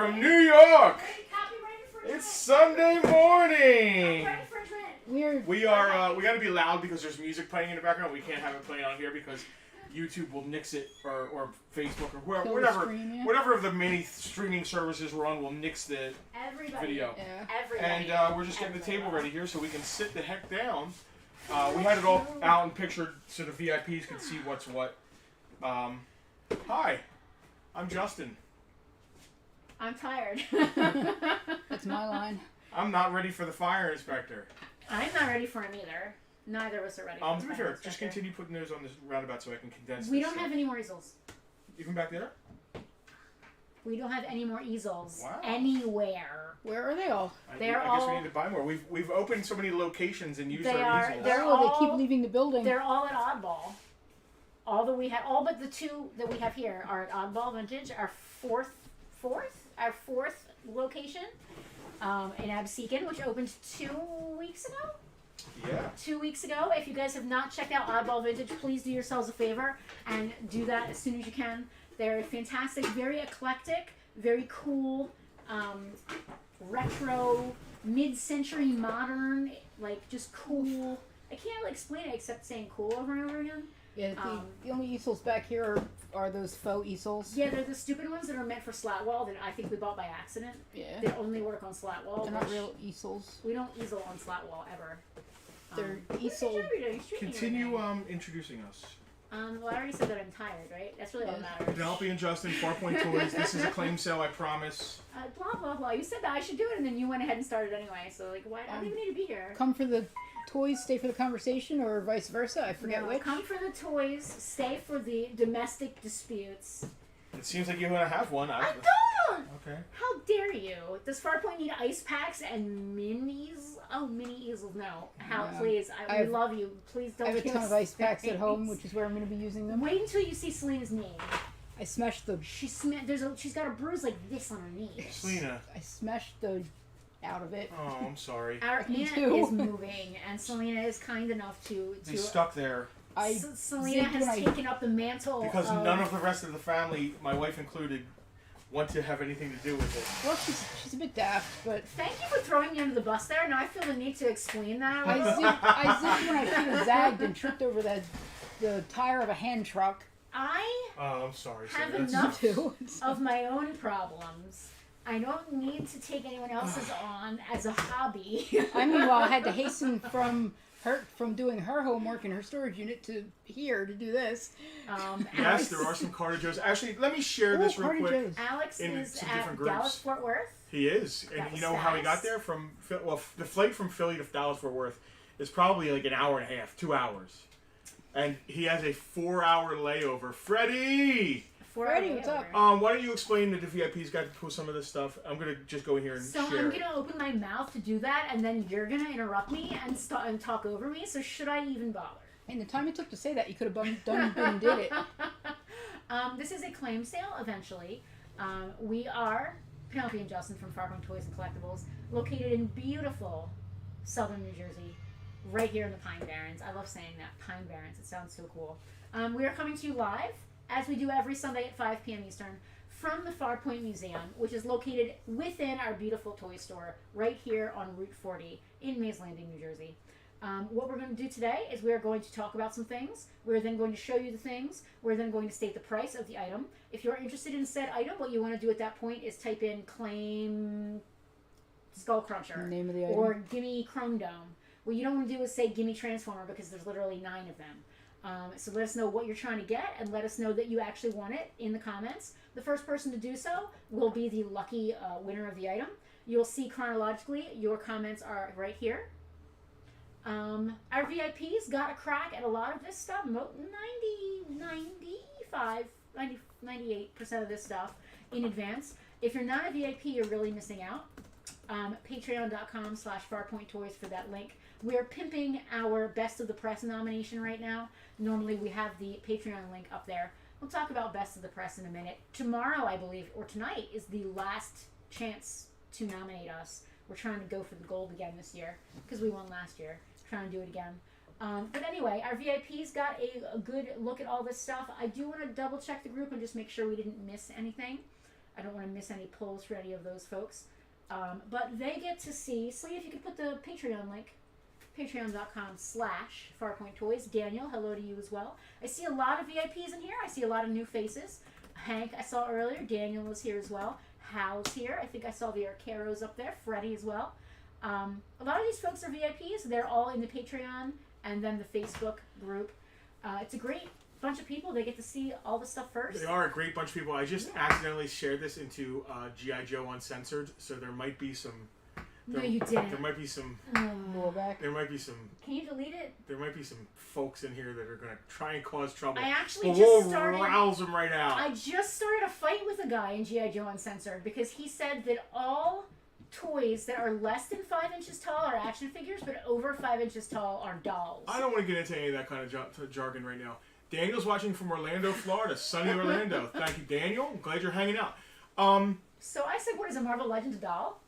from New York. It's Sunday morning. We got to be loud because there's music playing in the background. We can't have it playing on here because YouTube will nix it, or Facebook, or whatever of the many streaming services we're on will nix the video. Yeah. And we're just getting the table ready here so we can sit the heck down. We had it all out and pictured so the VIPs could see what's what. Hi, I'm Justin. I'm tired. That's my line. I'm not ready for the fire inspector. I'm not ready for him either. Neither of us are ready for the to be fire fair, inspector. just continue putting those on this roundabout so I can condense We this. don't have any more easels. Even back there? We don't have any more easels anywhere. Where are they all? I guess we need to buy more. We've opened so many locations and used our easels. They keep leaving the building. They're all at Oddball. All but the two that we have here are at Oddball Vintage. Our fourth location in Absecon, which opened 2 weeks ago. Yeah. 2 weeks ago. If you guys have not checked out Oddball Vintage, please do yourselves a favor and do that as soon as you can. They're fantastic, very eclectic, very cool, retro, mid-century modern, like just cool. I can't really explain it except saying cool over and over again. Yeah, the only easels back here are those faux easels. Yeah, they're the stupid ones that are meant for slat wall that I think we bought by accident. Yeah. They only work on slat wall. They're not real easels. We don't easel on slat wall ever. They're easel. Continue introducing us. Well, I already said that I'm tired, right? That's really all that matters. Penelope and Justin, Farpoint Toys. This is a claim sale, I promise. Blah, blah, blah. You said that I should do it, and then you went ahead and started anyway. So, like, why? I don't even need to be here. Come for the toys, stay for the conversation, or vice versa. I forget which. Come for the toys, stay for the domestic disputes. It seems like you're going to have one. I don't! Okay. How dare you? Does Farpoint need ice packs and minis? Oh, mini easels, no. How, please. We love you. Please don't. I have a ton of ice packs at home, which is where I'm going to be using them. Wait until you see Selena's knee. I smashed the... She's got a bruise like this on her knee. Selena. I smashed the... out of it. Oh, I'm sorry. Our Anna is moving, and Selena is kind enough to... He's stuck there. Selena has taken up the mantle because none of the rest of the family, my wife included, want to have anything to do with it. Well, she's a bit daft, but... Thank you for throwing me under the bus there. Now I feel the need to explain that. I zipped when I should have zagged and tripped over the tire of a hand truck. I'm sorry. Have enough of my own problems. I don't need to take anyone else's on as a hobby. I meanwhile had to hasten from doing her homework in her storage unit to here to do this. Yes, there are some Carter Joes. Actually, let me share this real quick. Joes. Alex is at Dallas Fort Worth. He is, and you know how he got there from? Well, the flight from Philly to Dallas Fort Worth is probably like an hour and a half, 2 hours, and he has a 4-hour layover. Freddie, what's up? Why don't you explain that the VIPs got to pull some of this stuff? I'm gonna just go in here and share. So I'm gonna open my mouth to do that, and then you're gonna interrupt me and talk over me. So should I even bother? And the time it took to say that, you could have done and did it. This is a claim sale. Eventually, we are Penelope and Justin from Farpoint Toys and Collectibles, located in beautiful southern New Jersey, right here in the Pine Barrens. I love saying that, Pine Barrens. It sounds so cool. We are coming to you live, as we do every Sunday at 5 p.m. Eastern, from the Farpoint Museum, which is located within our beautiful toy store, right here on Route 40 in Mays Landing, New Jersey. What we're going to do today is we are going to talk about some things. We're then going to show you the things. We're then going to state the price of the item. If you're interested in said item, what you want to do at that point is type in claim Skull Cruncher name of the item. Or gimme Chrome Dome. What you don't want to do is say gimme Transformer because there's literally 9 of them. So let us know what you're trying to get and let us know that you actually want it in the comments. The first person to do so will be the lucky winner of the item. You'll see chronologically your comments are right here. Our VIPs got a crack at a lot of this stuff. 98% of this stuff in advance. If you're not a VIP, you're really missing out. Patreon.com/FarpointToys for that link. We're pimping our Best of the Press nomination right now. Normally we have the Patreon link up there. We'll talk about Best of the Press in a minute. Tomorrow, I believe, or tonight, is the last chance to nominate us. We're trying to go for the gold again this year because we won last year. Trying to do it again. But anyway, our VIPs got a good look at all this stuff. I do want to double check the group and just make sure we didn't miss anything. I don't want to miss any polls for any of those folks. But they get to see, Slee, if you could put the Patreon link, patreon.com/Farpoint Toys. Daniel, hello to you as well. I see a lot of VIPs in here. I see a lot of new faces. Hank, I saw earlier. Daniel was here as well. Hal's here. I think I saw the Arcaros up there. Freddie as well. A lot of these folks are VIPs. They're all in the Patreon and then the Facebook group. It's a great bunch of people. They get to see all the stuff first. They are a great bunch of people. I just accidentally shared this into G.I. Joe Uncensored, so there might be some... No, you didn't. There might be some... Rollback. There might be some... Can you delete it? There might be some folks in here that are going to try and cause trouble. I actually but just we'll rouse them right out. I just started a fight with a guy in G.I. Joe Uncensored because he said that all toys that are less than 5 inches tall are action figures, but over 5 inches tall are dolls. I don't want to get into any of that kind of jargon right now. Daniel's watching from Orlando, Florida. Sunny Orlando. Thank you, Daniel. I'm glad you're hanging out. So I said, what is a Marvel Legends doll?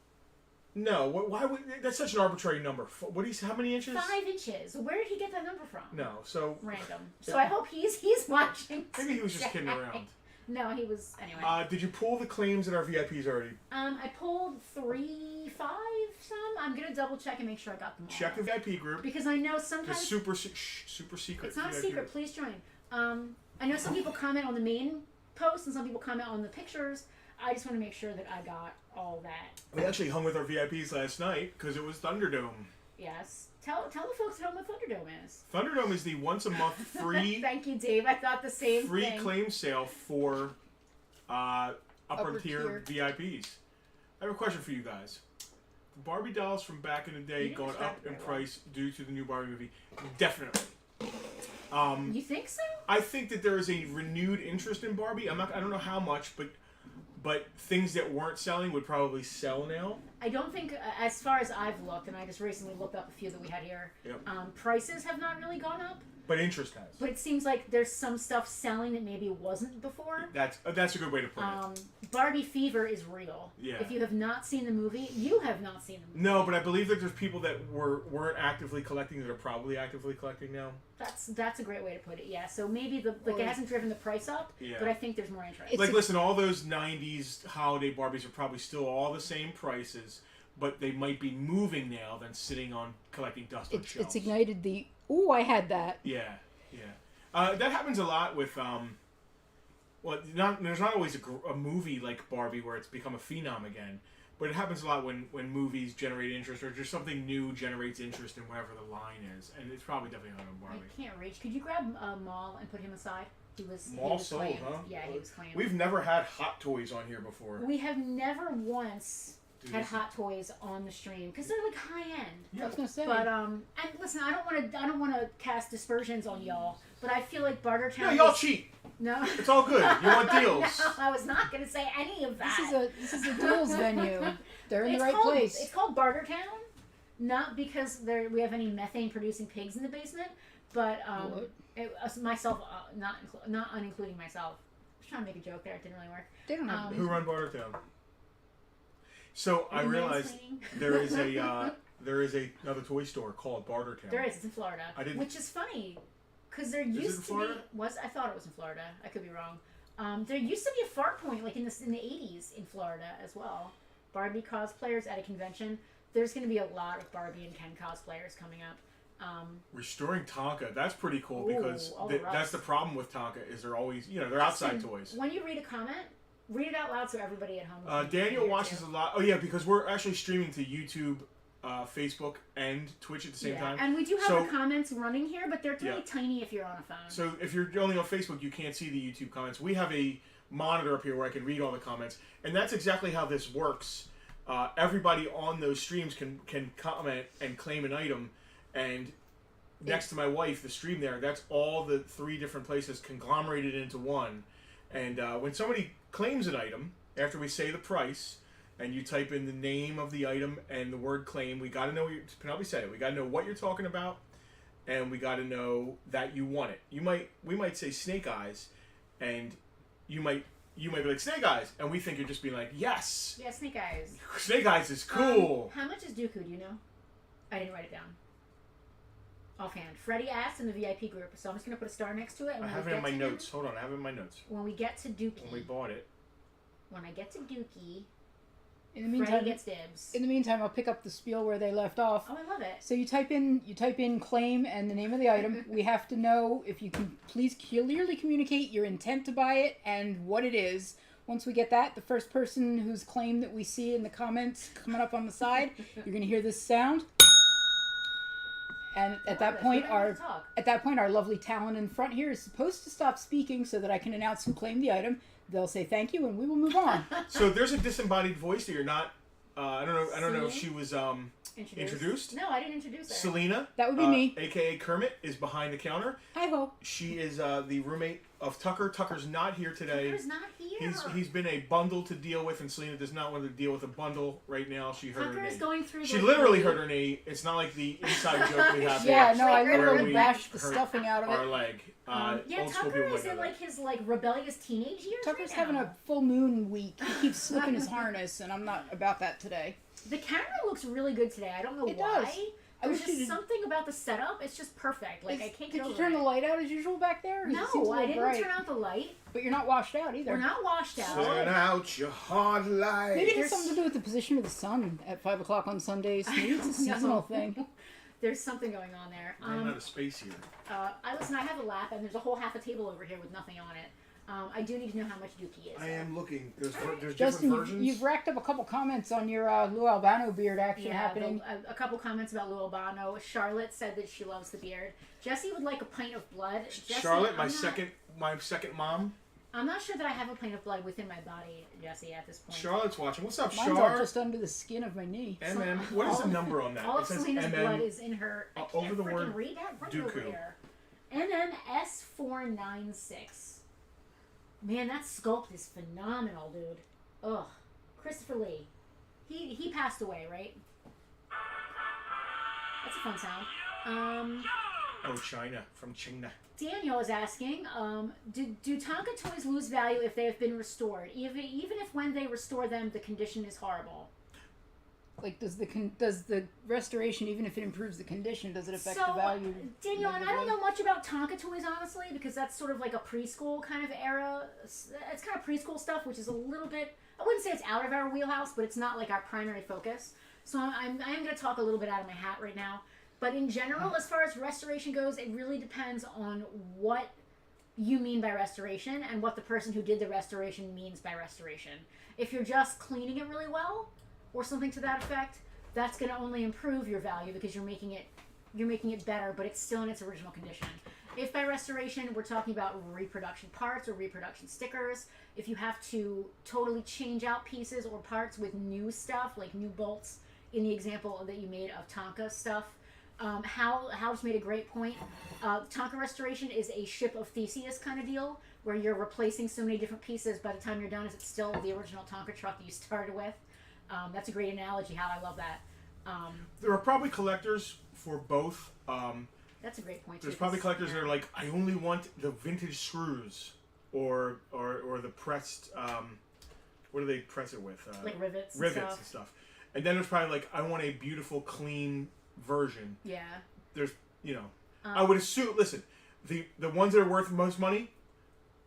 No, why would that's such an arbitrary number? How many inches? 5 inches. Where did he get that number from? No, so random. So I hope he's watching. Maybe he was just kidding around. No, he was anyway. Did you pull the claims that our VIPs already? I pulled 3, 5, some. I'm gonna double check and make sure I got them all. Check the VIP group. Because I know sometimes the super secret. It's not VIP a secret. group. Please join. I know some people comment on the main post and some people comment on the pictures. I just want to make sure that I got all that. We actually hung with our VIPs last night because it was Thunderdome. Yes. Tell the folks at home what Thunderdome is. Thunderdome is the once a month free. Thank you, Dave. I thought the same thing. Free claim sale for upper tier VIPs. I have a question for you guys. The Barbie dolls from back in the day going up in price due to the new Barbie movie? Definitely. You think so? I think that there is a renewed interest in Barbie. I don't know how much, but things that weren't selling would probably sell now. I don't think, as far as I've looked, and I just recently looked up a few that we had here, prices have not really gone up. But interest has. But it seems like there's some stuff selling that maybe wasn't before. That's a good way to put it. Barbie fever is real. Yeah. If you have not seen the movie, you have not seen the movie. No, but I believe that there's people that weren't actively collecting that are probably actively collecting now. That's a great way to put it. Yeah. So maybe it hasn't driven the price up, but I think there's more interest. Listen, all those '90s holiday Barbies are probably still all the same prices, but they might be moving now than sitting on collecting dust on shelves. It's ignited the ooh, I had that. Yeah. That happens a lot with there's not always a movie like Barbie where it's become a phenom again, but it happens a lot when movies generate interest or just something new generates interest in whatever the line is, and it's probably definitely not on Barbie. I can't reach. Could you grab Maul and put him aside? He was sold, claimed. huh? Yeah, he was claimed. We've never had Hot Toys on here before. We have never once had Hot Toys on the stream because they're like high end. Yeah, I was gonna say. But and listen, I don't want to cast dispersions on y'all, but I feel like Bartertown. No, y'all cheat. No, it's all good. You want deals? No, I was not gonna say any of that. This is a deals venue. They're in the right place. It's called Bartertown, not because we have any methane producing pigs in the basement, but myself, not unincluding myself. I was trying to make a joke there. It didn't really work. They don't have who run Bartertown? So I realized there is another toy store called Bartertown. There is. It's in Florida. Which is funny, because there used to be. I thought it was in Florida. I could be wrong. There used to be a Farpoint like in the 80s in Florida as well. Barbie cosplayers at a convention. There's going to be a lot of Barbie and Ken cosplayers coming up. Restoring Tonka. That's pretty cool because that's the problem with Tonka is they're always they're outside toys. When you read a comment, read it out loud so everybody at home. Daniel watches a lot. Oh yeah, because we're actually streaming to YouTube, Facebook, and Twitch at the same time. And we do have the comments running here, but they're really tiny if you're on a phone. So if you're only on Facebook, you can't see the YouTube comments. We have a monitor up here where I can read all the comments, and that's exactly how this works. Everybody on those streams can comment and claim an item, and next to my wife, the stream there, that's all the 3 different places conglomerated into one. And when somebody claims an item, after we say the price, and you type in the name of the item and the word claim, we got to know, Penelope said it, we got to know what you're talking about, and we got to know that you want it. We might say Snake Eyes, and you might be like, Snake Eyes, and we think you're just being like, yes! Yeah, Snake Eyes. Snake Eyes is cool! How much is Dooku, do you know? I didn't write it down. Offhand. Freddie asked in the VIP group, so I'm just going to put a star next to it. And I have it in my notes. Hold on, I have it in my notes. When we get to Dookie. When we bought it. when I get to Dookie, In the meantime, Freddie gets dibs. In the meantime, I'll pick up the spiel where they left off. Oh, I love it. So you type in claim and the name of the item. We have to know if you can please clearly communicate your intent to buy it and what it is. Once we get that, the first person whose claim that we see in the comments coming up on the side, you're going to hear this sound. And at that point, our lovely talent in front here is supposed to stop speaking so that I can announce who claimed the item. They'll say thank you, and we will move on. So there's a disembodied voice that you're not. I don't know if she was introduced. No, I didn't introduce her. Selena. That would be me. AKA Kermit is behind the counter. Hi ho. She is the roommate of Tucker. Tucker's not here today. Tucker's not here. He's been a bundle to deal with, and Selena does not want to deal with a bundle right now. She hurt her knee. Tucker's going through. She literally hurt her knee. It's not like the inside joke we have. Yeah, no, I where literally we bashed the hurt stuffing out of it. Our leg. Yeah, Tucker is in like his rebellious teenage years. Tucker's right having now. a full moon week. He keeps slipping his harness, and I'm not about that today. The camera looks really good today. I don't know It why. does. There's just something about the setup. It's just perfect. Like I can't get over Did you turn it. the light out as usual back there? No, I didn't turn out the light. But you're not washed out either. We're not washed out. Turn out your hard light. Maybe it has something to do with the position of the sun at 5 o'clock on Sundays. Maybe it's a seasonal thing. There's something going on there. I'm out of space here. I have a lap, and there's a whole half a table over here with nothing on it. I do need to know how much Dookie is. I am looking. There's Justin, different versions. you've racked up a couple comments on your Lou Albano beard action happening. A couple comments about Lou Albano. Charlotte said that she loves the beard. Jesse would like a pint of blood. Jesse, Charlotte, my second mom. I'm not sure that I have a pint of blood within my body, Jesse, at this point. Charlotte's watching. What's up, Mine's all Char? just under the skin of my knee. MM. What is the number on that? All It of says Selena's MM blood is in her. I can't over the word read that. Right Dooku. over here. MMS496. Man, that sculpt is phenomenal, dude. Ugh. Christopher Lee. He passed away, right? That's a fun sound. Oh, China. From China. Daniel is asking, do Tonka toys lose value if they have been restored? Even if when they restore them, the condition is horrible? Like, does the restoration, even if it improves the condition, does it affect the value? Daniel, and I don't know much about Tonka toys, honestly, because that's sort of like a preschool kind of era. It's kind of preschool stuff, which is a little bit, I wouldn't say it's out of our wheelhouse, but it's not like our primary focus. So I am going to talk a little bit out of my hat right now. But in general, as far as restoration goes, it really depends on what you mean by restoration and what the person who did the restoration means by restoration. If you're just cleaning it really well, or something to that effect, that's going to only improve your value because you're making it better, but it's still in its original condition. If by restoration we're talking about reproduction parts or reproduction stickers, if you have to totally change out pieces or parts with new stuff, like new bolts, in the example that you made of Tonka stuff, Hal's made a great point. Tonka restoration is a ship of Theseus kind of deal, where you're replacing so many different pieces. By the time you're done, it's still the original Tonka truck that you started with. That's a great analogy, Hal. I love that. There are probably collectors for both. That's a great point. There's probably collectors that are like, I only want the vintage screws, or the pressed. What do they press it with? Like rivets. And stuff. And then there's probably like, I want a beautiful, clean version. Yeah. There's, I would assume. Listen, the ones that are worth most money,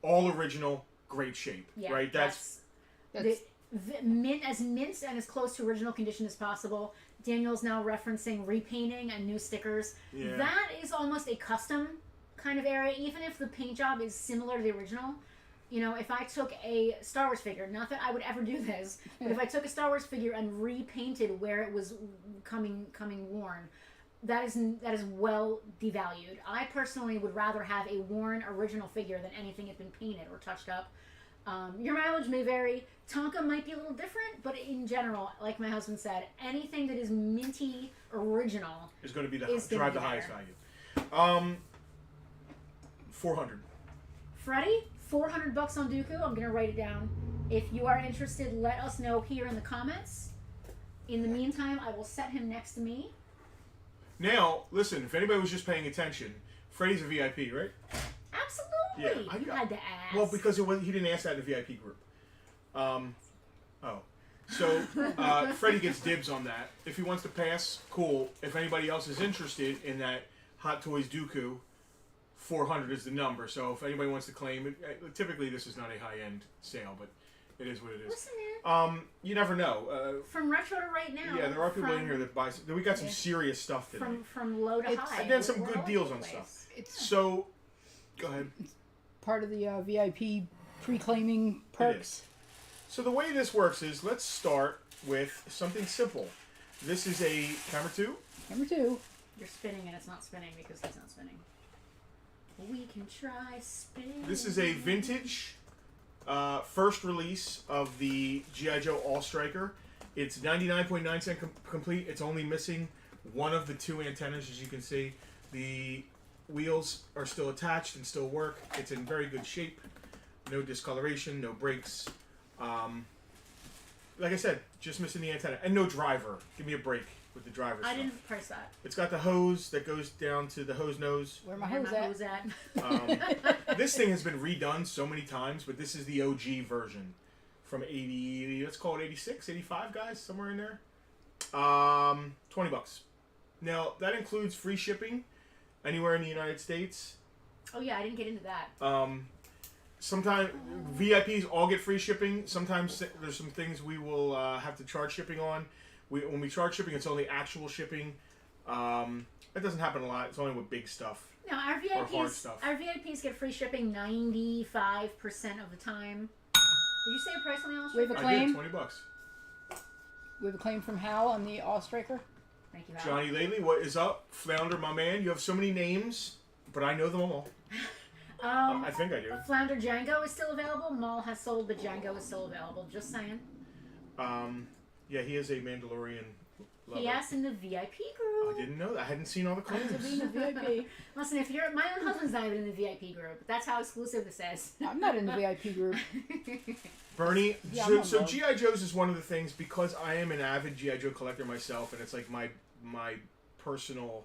all original, great shape. Yeah, right. That's as minced and as close to original condition as possible. Daniel's now referencing repainting and new stickers. Yeah. That is almost a custom kind of area, even if the paint job is similar to the original. If I took a Star Wars figure, not that I would ever do this, but if I took a Star Wars figure and repainted where it was coming worn, that is well devalued. I personally would rather have a worn original figure than anything that's been painted or touched up. Your mileage may vary. Tonka might be a little different, but in general, like my husband said, anything that is minty original is going to be drive the highest value. 400. Freddie, $400 on Dooku. I'm going to write it down. If you are interested, let us know here in the comments. In the meantime, I will set him next to me. Now, listen, if anybody was just paying attention, Freddie's a VIP, right? Absolutely. Yeah, you had to ask. Well, because he didn't ask that in the VIP group. So Freddie gets dibs on that. If he wants to pass, cool. If anybody else is interested in that Hot Toys Dooku, 400 is the number. So if anybody wants to claim it, typically this is not a high-end sale, but It is what it is. Listen, man. You never know. From retro to right now. Yeah, there are people in here that buy. We got some serious stuff today. From low to high. And then some good deals on stuff. So, go ahead. It's part of the VIP pre-claiming perks. So the way this works is, let's start with something simple. This is a camera 2. Camera 2. You're spinning and it's not spinning because he's not spinning. We can try spinning. This is a vintage first release of the G.I. Joe All Striker. It's 99.9% complete. It's only missing one of the 2 antennas, as you can see. The wheels are still attached and still work. It's in very good shape. No discoloration, no breaks. Like I said, just missing the antenna. And no driver. Give me a break with the driver stuff. I didn't price that. It's got the hose that goes down to the hose nose. Where my hose at? This thing has been redone so many times, but this is the OG version from 80, let's call it 86, 85, guys, somewhere in there. $20. Now, that includes free shipping anywhere in the United States. Oh, yeah, I didn't get into that. Sometimes VIPs all get free shipping. Sometimes there's some things we will have to charge shipping on. When we charge shipping, it's only actual shipping. That doesn't happen a lot. It's only with big stuff. No, our VIPs get free shipping 95% of the time. Did you say a price on the All We have Striker? a claim. I did, $20. We have a claim from Hal on the All Striker. Thank you, Hal. Johnny Lately, what is up? Flounder, my man. You have so many names, but I know them all. I think I do. Flounder Django is still available. Maul has sold, but Django is still available. Just saying. Yeah, he is a Mandalorian lover. He asked in the VIP group. I didn't know that. I hadn't seen all the claims. To be in the VIP. Listen, if you're my own husband's not even in the VIP group. That's how exclusive this is. I'm not in the VIP group. Bernie, Yeah, so G.I. Joe's is one of the things, because I am an avid G.I. Joe collector myself, and it's like my personal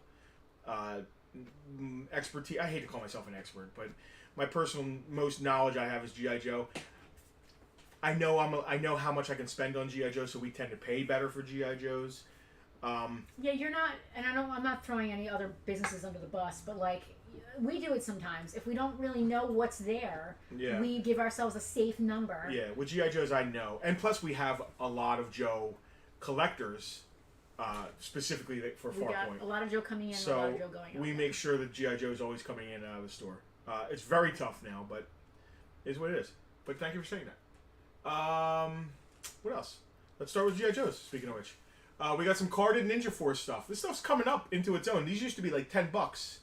expertise. I hate to call myself an expert, but my personal most knowledge I have is G.I. Joe. I know I know how much I can spend on G.I. Joe, so we tend to pay better for G.I. Joes. Yeah, you're not, and I'm not throwing any other businesses under the bus, but like, we do it sometimes. If we don't really know what's there, we give ourselves a safe number. Yeah, with G.I. Joes I know. And plus we have a lot of Joe collectors, specifically for Farpoint. We got a lot of Joe coming in, so a lot of Joe going out. we make sure that G.I. Joe is always coming in and out of the store. It's very tough now, but it is what it is. But thank you for saying that. What else? Let's start with G.I. Joes, speaking of which. We got some carded Ninja Force stuff. This stuff's coming up into its own. These used to be like $10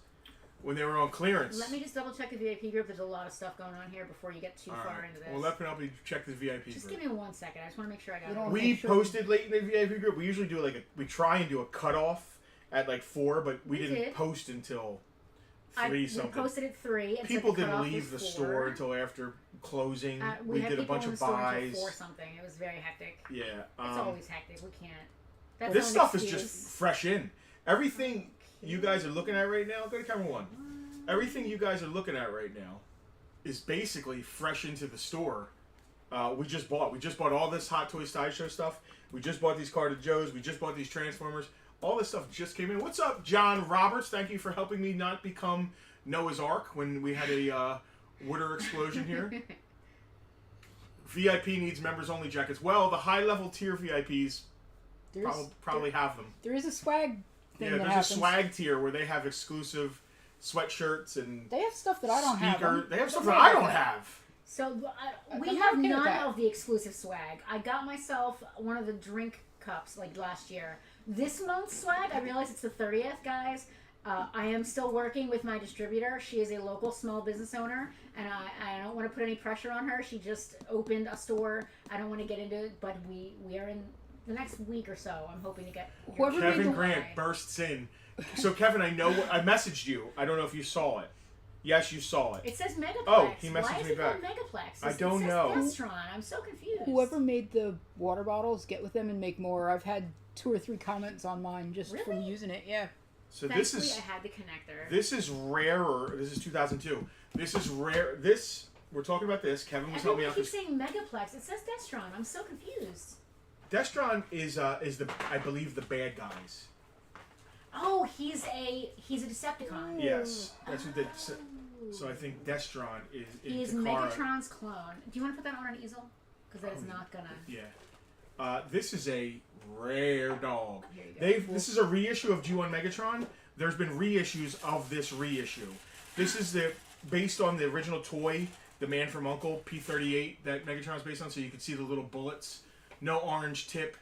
when they were on clearance. Let me just double check the VIP group. There's a lot of stuff going on here before you get too far into this. Well, let Penelope check the VIP just group. give me 1 second. I just want to make sure I got it. We posted late in the VIP group. We usually do we try and do a cutoff at like 4, but we didn't post until 3 something. We posted at 3. And people said the didn't leave the 4. store until after closing. We did a bunch of buys. 4 something. It was very hectic. Yeah. It's always hectic. We can't. This stuff is just fresh in. Everything you guys are looking at right now, go to camera 1. Everything you guys are looking at right now is basically fresh into the store. We just bought all this Hot Toys Sideshow stuff. We just bought these Carded Joes. We just bought these Transformers. All this stuff just came in. What's up, John Roberts? Thank you for helping me not become Noah's Ark when we had a water explosion here. VIP needs members only jackets. Well, the high level tier VIPs probably have them. There is a swag thing. Yeah, there's a swag tier where they have exclusive sweatshirts and they have stuff that I don't have. They have stuff that I don't have. So we have none of the exclusive swag. I got myself one of the drink cups like last year. This month's swag, I realize it's the 30th, guys. I am still working with my distributor. She is a local small business owner, and I don't want to put any pressure on her. She just opened a store. I don't want to get into it, but we are in the next week or so. I'm hoping to get. Kevin Grant bursts in. So Kevin, I know I messaged you. I don't know if you saw it. Yes, you saw it. It says Megaplex. Oh, he messaged me back. Why is it called Megaplex? I don't know. It says Destron. I'm so confused. Whoever made the water bottles, get with them and make more. I've had 2 or 3 comments on mine just from using it. Yeah. So Thankfully, I had the connector. This is rarer. This is 2002. This is rare. We're talking about this. Kevin was helping me out. Keep saying Megaplex. It says Destron. I'm so confused. Destron is I believe the bad guys. Oh, he's a Decepticon. Yes, that's what they. So I think Destron is He is Takara. Megatron's clone. Do you want to put that on an easel? because that is not gonna. Yeah. This is a rare dog. Here you go. This is a reissue of G1 Megatron. There's been reissues of this reissue. This is based on the original toy, the Man from U.N.C.L.E. P-38 that Megatron's based on, so you can see the little bullets. No orange tip.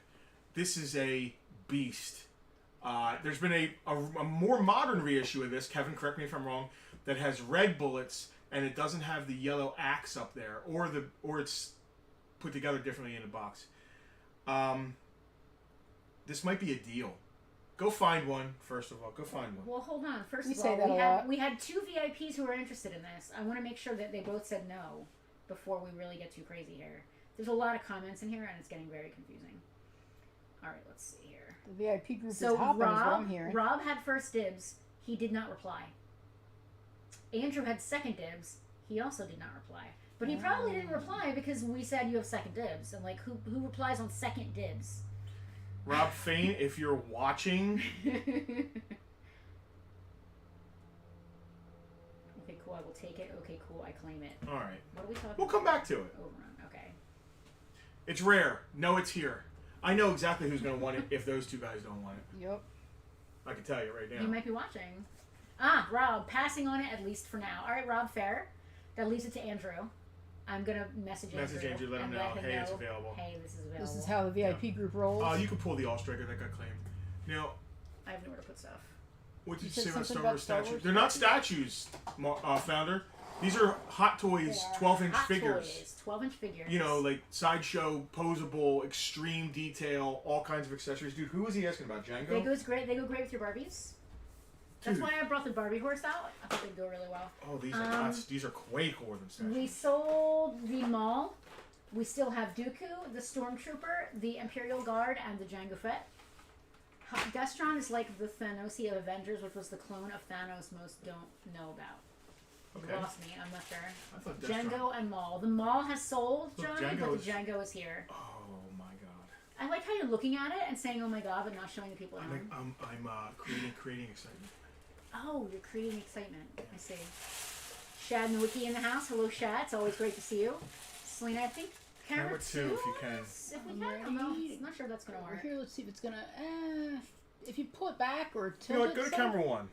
This is a beast. There's been a more modern reissue of this, Kevin, correct me if I'm wrong, that has red bullets, and it doesn't have the yellow axe up there, or it's put together differently in the box. This might be a deal. Go find one, first of all. Go find one. Well, hold on. First We of say that all, a we had 2 VIPs who were interested in this. I want to make sure that they both said no before we really get too crazy here. There's a lot of comments in here, and it's getting very confusing. All right, let's see here. The VIP group So is hopping, is what I'm hearing. Rob had first dibs. He did not reply. Andrew had second dibs. He also did not reply. But he probably didn't reply because we said you have second dibs. And, like, who replies on second dibs? Rob Fain, if you're watching... Okay, cool. I will take it. Okay, cool. I claim it. All right. What are we talking about? We'll come back to it. Overrun. Okay. It's rare. No, it's here. I know exactly who's going to want it if those 2 guys don't want it. Yep. I can tell you right now. You might be watching. Rob, passing on it at least for now. All right, Rob, fair. That leaves it to Andrew. I'm going to message Andrew. Let him know. Hey, it's available. Hey, this is available. This is how the VIP group rolls. You can pull the All-Striker that got claimed. Now, I have nowhere to put stuff. what did you said say about something Star about Wars Star statues? Wars They're not statues, Founder. These are Hot Toys 12-inch figures. 12-inch figures. You know, like sideshow, posable, extreme detail, all kinds of accessories. Dude, who was he asking about? Django? They go great with your Barbies. That's Dude. why I brought the Barbie horse out. I thought they'd go really well. Oh, these are nuts. These are way cooler than statues. We sold the Maul. We still have Dooku, the Stormtrooper, the Imperial Guard, and the Jango Fett. Destron is like the Thanosi of Avengers, which was the clone of Thanos most don't know about. Okay. You lost me. I'm not sure. I thought Destron. Django and Maul. The Maul has sold, Look, Johnny, Django but is- the Django is here. Oh my god. I like how you're looking at it and saying, "Oh my god," but not showing the people at home. I'm creating excitement. Oh, you're creating excitement. I see. Shad and Wiki in the house. Hello, Shad. It's always great to see you. Selena, I think camera 2, if you can. If we can. I'm not sure that's going to Over work. here, let's see if it's gonna. If you pull it back or You tilt know what? Go it to some- camera 1.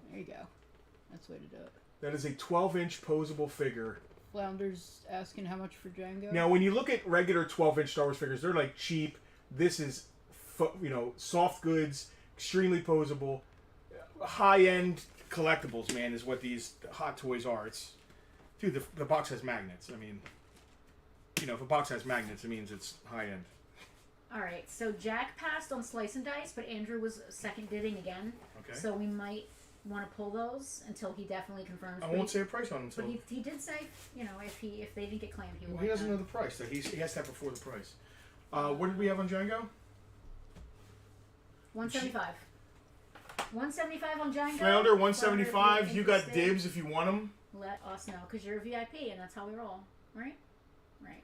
There you go. That's the way to do it. That is a 12-inch posable figure. Flounder's asking how much for Django. Now, when you look at regular 12-inch Star Wars figures, they're like cheap. This is, soft goods, extremely posable, high-end collectibles. Man, is what these Hot Toys are. It's, dude, the box has magnets. I mean, if a box has magnets, it means it's high-end. All right. So Jack passed on Slice and Dice, but Andrew was second bidding again. Okay. So we might want to pull those until he definitely confirms. I But won't say a price on them. But he did say, if they didn't get claimed, he would. Well, he doesn't know the price. That he has to have before the price. What did we have on Django? 175. 175 on Django. Flounder, 175. Flounder, You got interested? dibs if you want them. Let us know, because you're a VIP, and that's how we roll, right? Right.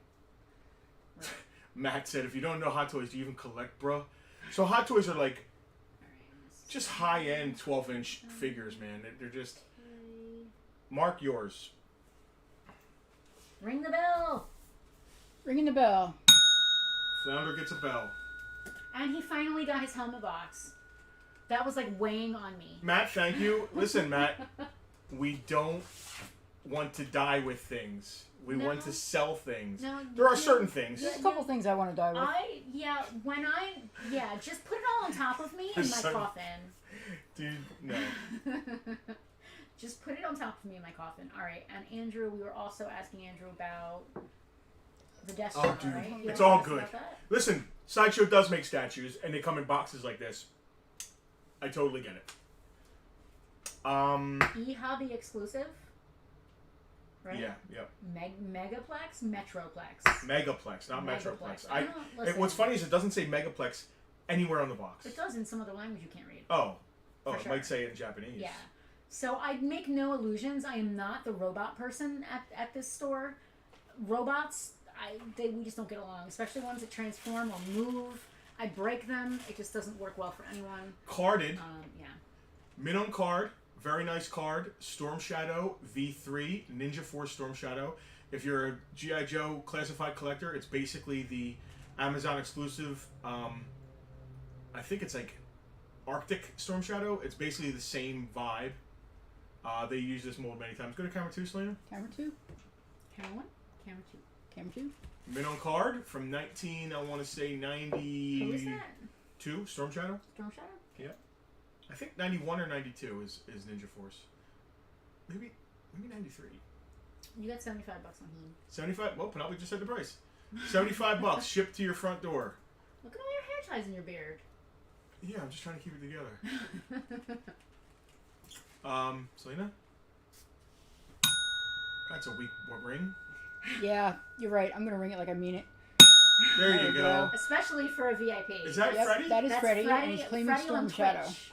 Matt said, if you don't know Hot Toys, do you even collect, bro? So Hot Toys are like All right. just high-end 12-inch figures, man. They're just... Mark yours. Ring the bell. Ringing the bell. Flounder gets a bell. And he finally got his helmet box. That was like weighing on me. Matt, thank you. Listen, Matt, we don't want to die with things. We No. want to sell things. No, There are certain things. There's a couple things I want to die with. Just put it all on top of me in my Son- coffin. Dude, no. Just put it on top of me in my coffin. All right, and Andrew, we were also asking Andrew about the Death Star, Oh, dude. right? You It's wanna all ask good. about that? Listen, Sideshow does make statues, and they come in boxes like this. I totally get it. E-Hobby exclusive, right? Yeah, yeah. Megaplex, Metroplex. Megaplex, not Metroplex. Listen, What's funny is it doesn't say Megaplex anywhere on the box. It does in some other language you can't read. Oh, For it sure. might say it in Japanese. Yeah. So I make no illusions. I am not the robot person at this store. Robots, we just don't get along, especially ones that transform or move. I break them. It just doesn't work well for anyone. Carded, Yeah. mint on card, Very nice card. Storm Shadow V3 Ninja Force Storm Shadow. If you're a G.I. Joe classified collector, it's basically the Amazon exclusive. I think it's like Arctic Storm Shadow. It's basically the same vibe. They use this mold many times. Go to camera 2, Selena. Camera 2. Camera 1. Camera 2. Camera 2. Mint on card from 19, I want to say 92. Who is that? Storm Shadow. Storm Shadow? Yeah. I think 91 or 92 is Ninja Force. Maybe 93. You got $75 on him. 75. Well, Penelope just said the price. $75 shipped to your front door. Look at all your hair ties in your beard. Yeah, I'm just trying to keep it together. Selena? That's a weak ring. Yeah, you're right. I'm gonna ring it like I mean it. There you go. Especially for a VIP. Is that Freddy? That is That's Freddy, and he's claiming Freddy Storm on Shadow. Twitch.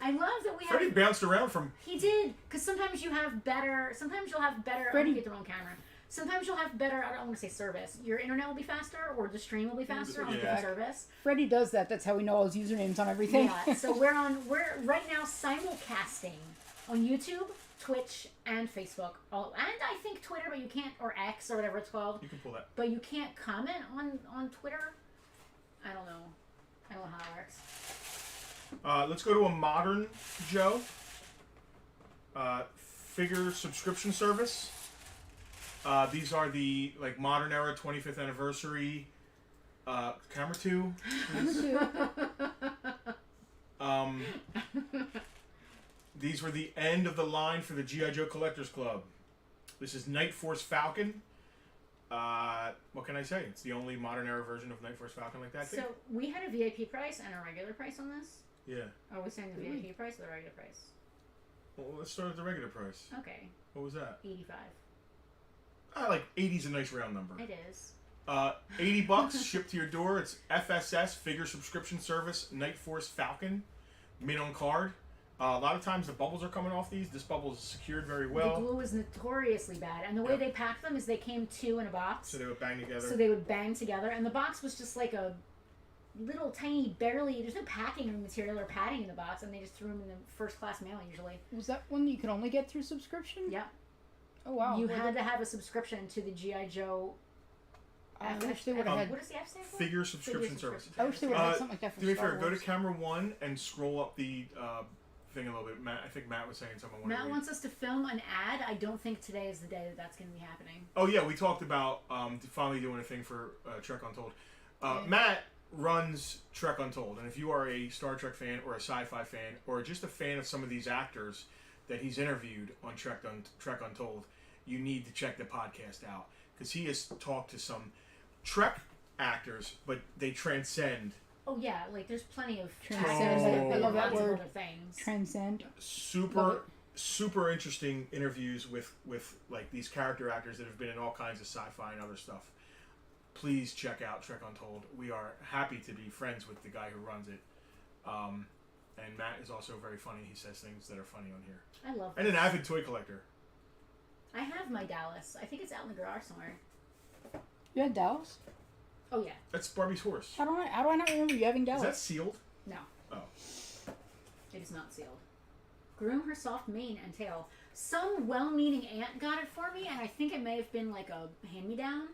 I love that we Freddy have. bounced around from. He did, because sometimes you have better. Sometimes you'll have better. Freddy. I'm gonna get the wrong camera. Sometimes you'll have better. I don't want to say service. Your internet will be faster, or the stream will be faster on Yeah. good service. Freddy does that. That's how we know all his usernames on everything. Yeah. So we're right now simulcasting on YouTube, Twitch, and Facebook. Oh, and I think Twitter, but you can't, or X or whatever it's called. You can pull that. But you can't comment on Twitter. I don't know how it works. Let's go to a modern Joe. Figure subscription service. These are the modern era 25th anniversary. Camera 2. These were the end of the line for the G.I. Joe Collectors Club. This is Night Force Falcon. What can I say? It's the only modern era version of Night Force Falcon like that. So we had a VIP price and a regular price on this? Yeah. Are we saying the VIP price or the regular price? Well, let's start at the regular price. Okay. What was that? 85. 80's a nice round number. It is. $80 shipped to your door. It's FSS Figure Subscription Service Night Force Falcon. Mint on card. A lot of times the bubbles are coming off these. This bubble is secured very well. The glue is notoriously bad, and the way they packed them is they came 2 in a box. So they would bang together. So they would bang together, and the box was just like a little tiny, barely. There's no packing or material or padding in the box, and they just threw them in the first class mail usually. Was that one you could only get through subscription? Yeah. Oh wow. You had to have a subscription to the G.I. Joe. I wish they would have had. What does the F stand for? Figure Subscription Service. I wish they would have had something like that for Do me a Star favor. Go Wars. to camera 1 and scroll up the thing a little bit. Matt, I think Matt was saying something. Matt wants us to film an ad. I don't think today is the day that that's going to be happening. Oh yeah, we talked about finally doing a thing for Trek Untold. Matt runs Trek Untold, and if you are a Star Trek fan or a sci-fi fan or just a fan of some of these actors that he's interviewed on Trek Untold, you need to check the podcast out because he has talked to some Trek actors, but they transcend. Oh yeah, there's plenty of Transcend. I love that lots of word. other things. Transcend. Super interesting interviews with these character actors that have been in all kinds of sci-fi and other stuff. Please check out Trek Untold. We are happy to be friends with the guy who runs it. And Matt is also very funny. He says things that are funny on here. I love And an avid toy collector. I have my Dallas. I think it's out in the garage somewhere. You had Dallas? Oh yeah. That's Barbie's horse. How do I not remember you having Dallas? Is that sealed? No. Oh. It is not sealed. Groom her soft mane and tail. Some well-meaning aunt got it for me, and I think it may have been like a hand-me-down,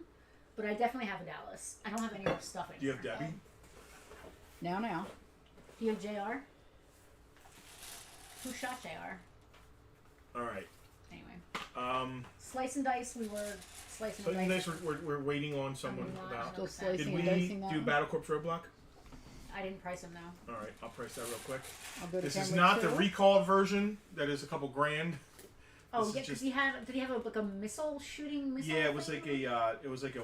but I definitely have a Dallas. I don't have any more stuff anymore. Do you have Debbie? Now. Do you have JR? Who shot JR? All right. Anyway. Slice and dice, we were slicing and Nice. dicing. We're waiting on someone about. Still Did Did slicing we and dicing that do one? Battle Corps Roadblock? I didn't price them now. All right, I'll price that real quick. I'll go to This is camera not 2. the recall version. That is a couple grand. Oh This yeah, is because just- did he have a missile shooting missile? Yeah, it was thing? like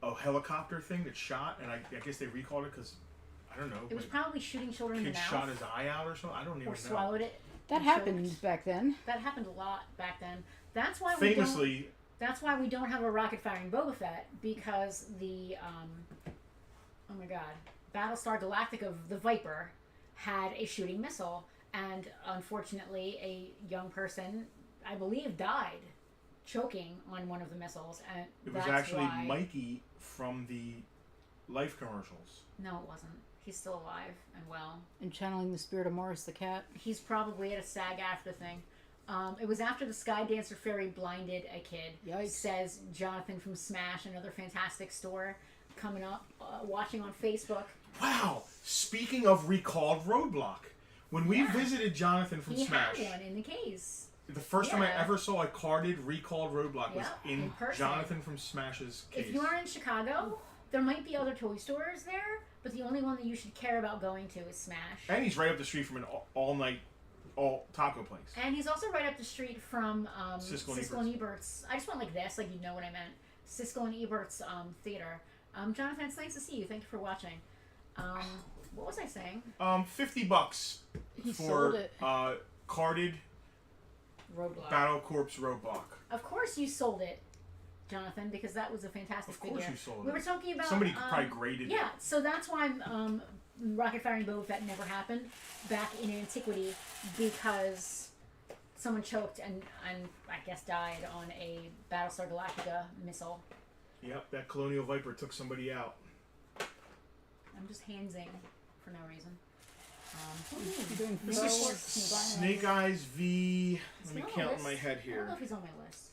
a helicopter thing that shot, and I guess they recalled it because I don't know. It was probably shooting children in the kid mouth. shot his eye out or something. I don't even know. or swallowed it. That and happened choked. back then. That happened a lot back then. That's why Famously, That's why we don't have a rocket firing Boba Fett, because the oh my god, Battlestar Galactica, the Viper, had a shooting missile, and unfortunately a young person, I believe, died choking on one of the missiles, and it was that's actually why... Mikey from the Life commercials. No, it wasn't. He's still alive and well. And channeling the spirit of Morris the cat. He's probably at a SAG-AFTRA thing. It was after the Sky Dancer Fairy blinded a kid. Yikes. Says Jonathan from Smash, another fantastic store coming up, watching on Facebook. Wow. Speaking of recalled Roadblock, when we visited Jonathan from Smash, he had one in the case. The first time I ever saw a carded recalled Roadblock was in person. Jonathan from Smash's case. If you are in Chicago, there might be other toy stores there, but the only one that you should care about going to is Smash. And he's right up the street from an all-night taco place. And he's also right up the street from Siskel and Ebert's. I just went like this, like you know what I meant. Siskel and Ebert's theater. Jonathan, it's nice to see you. Thank you for watching. What was I saying? $50 He for sold it. Carded Roadblock. Battle Corps Roadblock. Of course you sold it, Jonathan, because that was a fantastic figure. Of course you sold it. We were talking about... Somebody probably graded it. Yeah, so that's why Rocket Firing Boba Fett never happened back in antiquity, because someone choked and I guess died on a Battlestar Galactica missile. Yep, that Colonial Viper took somebody out. I'm just handsing for no reason. This is Snake Eyes v... Let me count in my head I don't know here. if he's on my list.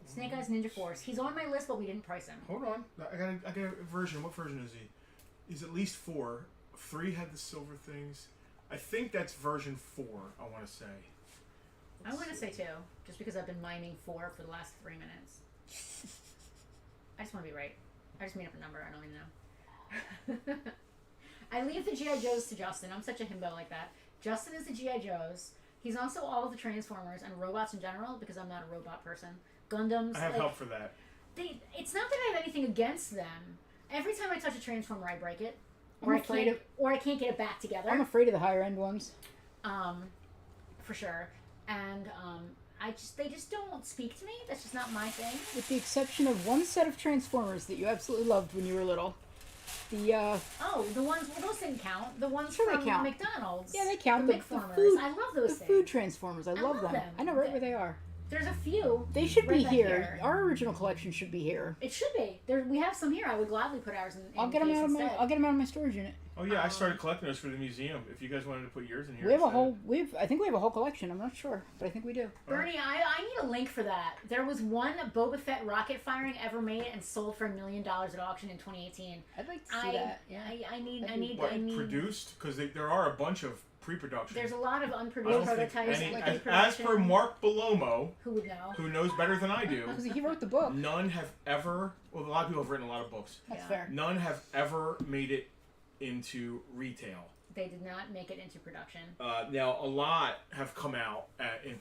Snake Eyes Ninja Force. He's on my list, but we didn't price him. Hold on. I got a version. What version is he? He's at least 4. 3 had the silver things. I think that's version 4, I want to say. I want to say 2, just because I've been miming 4 for the last 3 minutes. I just want to be right. I just made up a number. I don't even know. I leave the G.I. Joes to Justin. I'm such a himbo like that. Justin is the G.I. Joes. He's also all of the Transformers and robots in general, because I'm not a robot person. Gundams. I have help for that. It's not that I have anything against them. Every time I touch a Transformer, I break it. I'm afraid I can't get it back together. I'm afraid of the higher end ones. For sure. And they just don't speak to me. That's just not my thing. With the exception of one set of Transformers that you absolutely loved when you were little. The ones. Well, those didn't count. The ones Sure from they count. McDonald's. Yeah, they count. The The McFormers. food, I love those the things. food Transformers. I love them. them. I know right where they are. There's a few. They should right be back here. Our original collection should be here. It should be. We have some here. I would gladly put ours in. I'll get them case out of my. instead. I'll get them out of my storage unit. Oh yeah, I started collecting those for the museum. If you guys wanted to put yours in here, We have a instead. whole. I think we have a whole collection. I'm not sure, but I think we do. Bernie, I need a link for that. There was one Boba Fett rocket firing ever made and sold for $1 million at auction in 2018. I'd like to see that. Yeah. I need. Produced? Because there are a bunch of pre-production. There's a lot of unproduced prototypes. As per Mark Belomo, who would know? Who knows better than I do? Because he wrote the book. None have ever. Well, a lot of people have written a lot of books. That's fair. None have ever made it into retail. They did not make it into production. Now, a lot have come out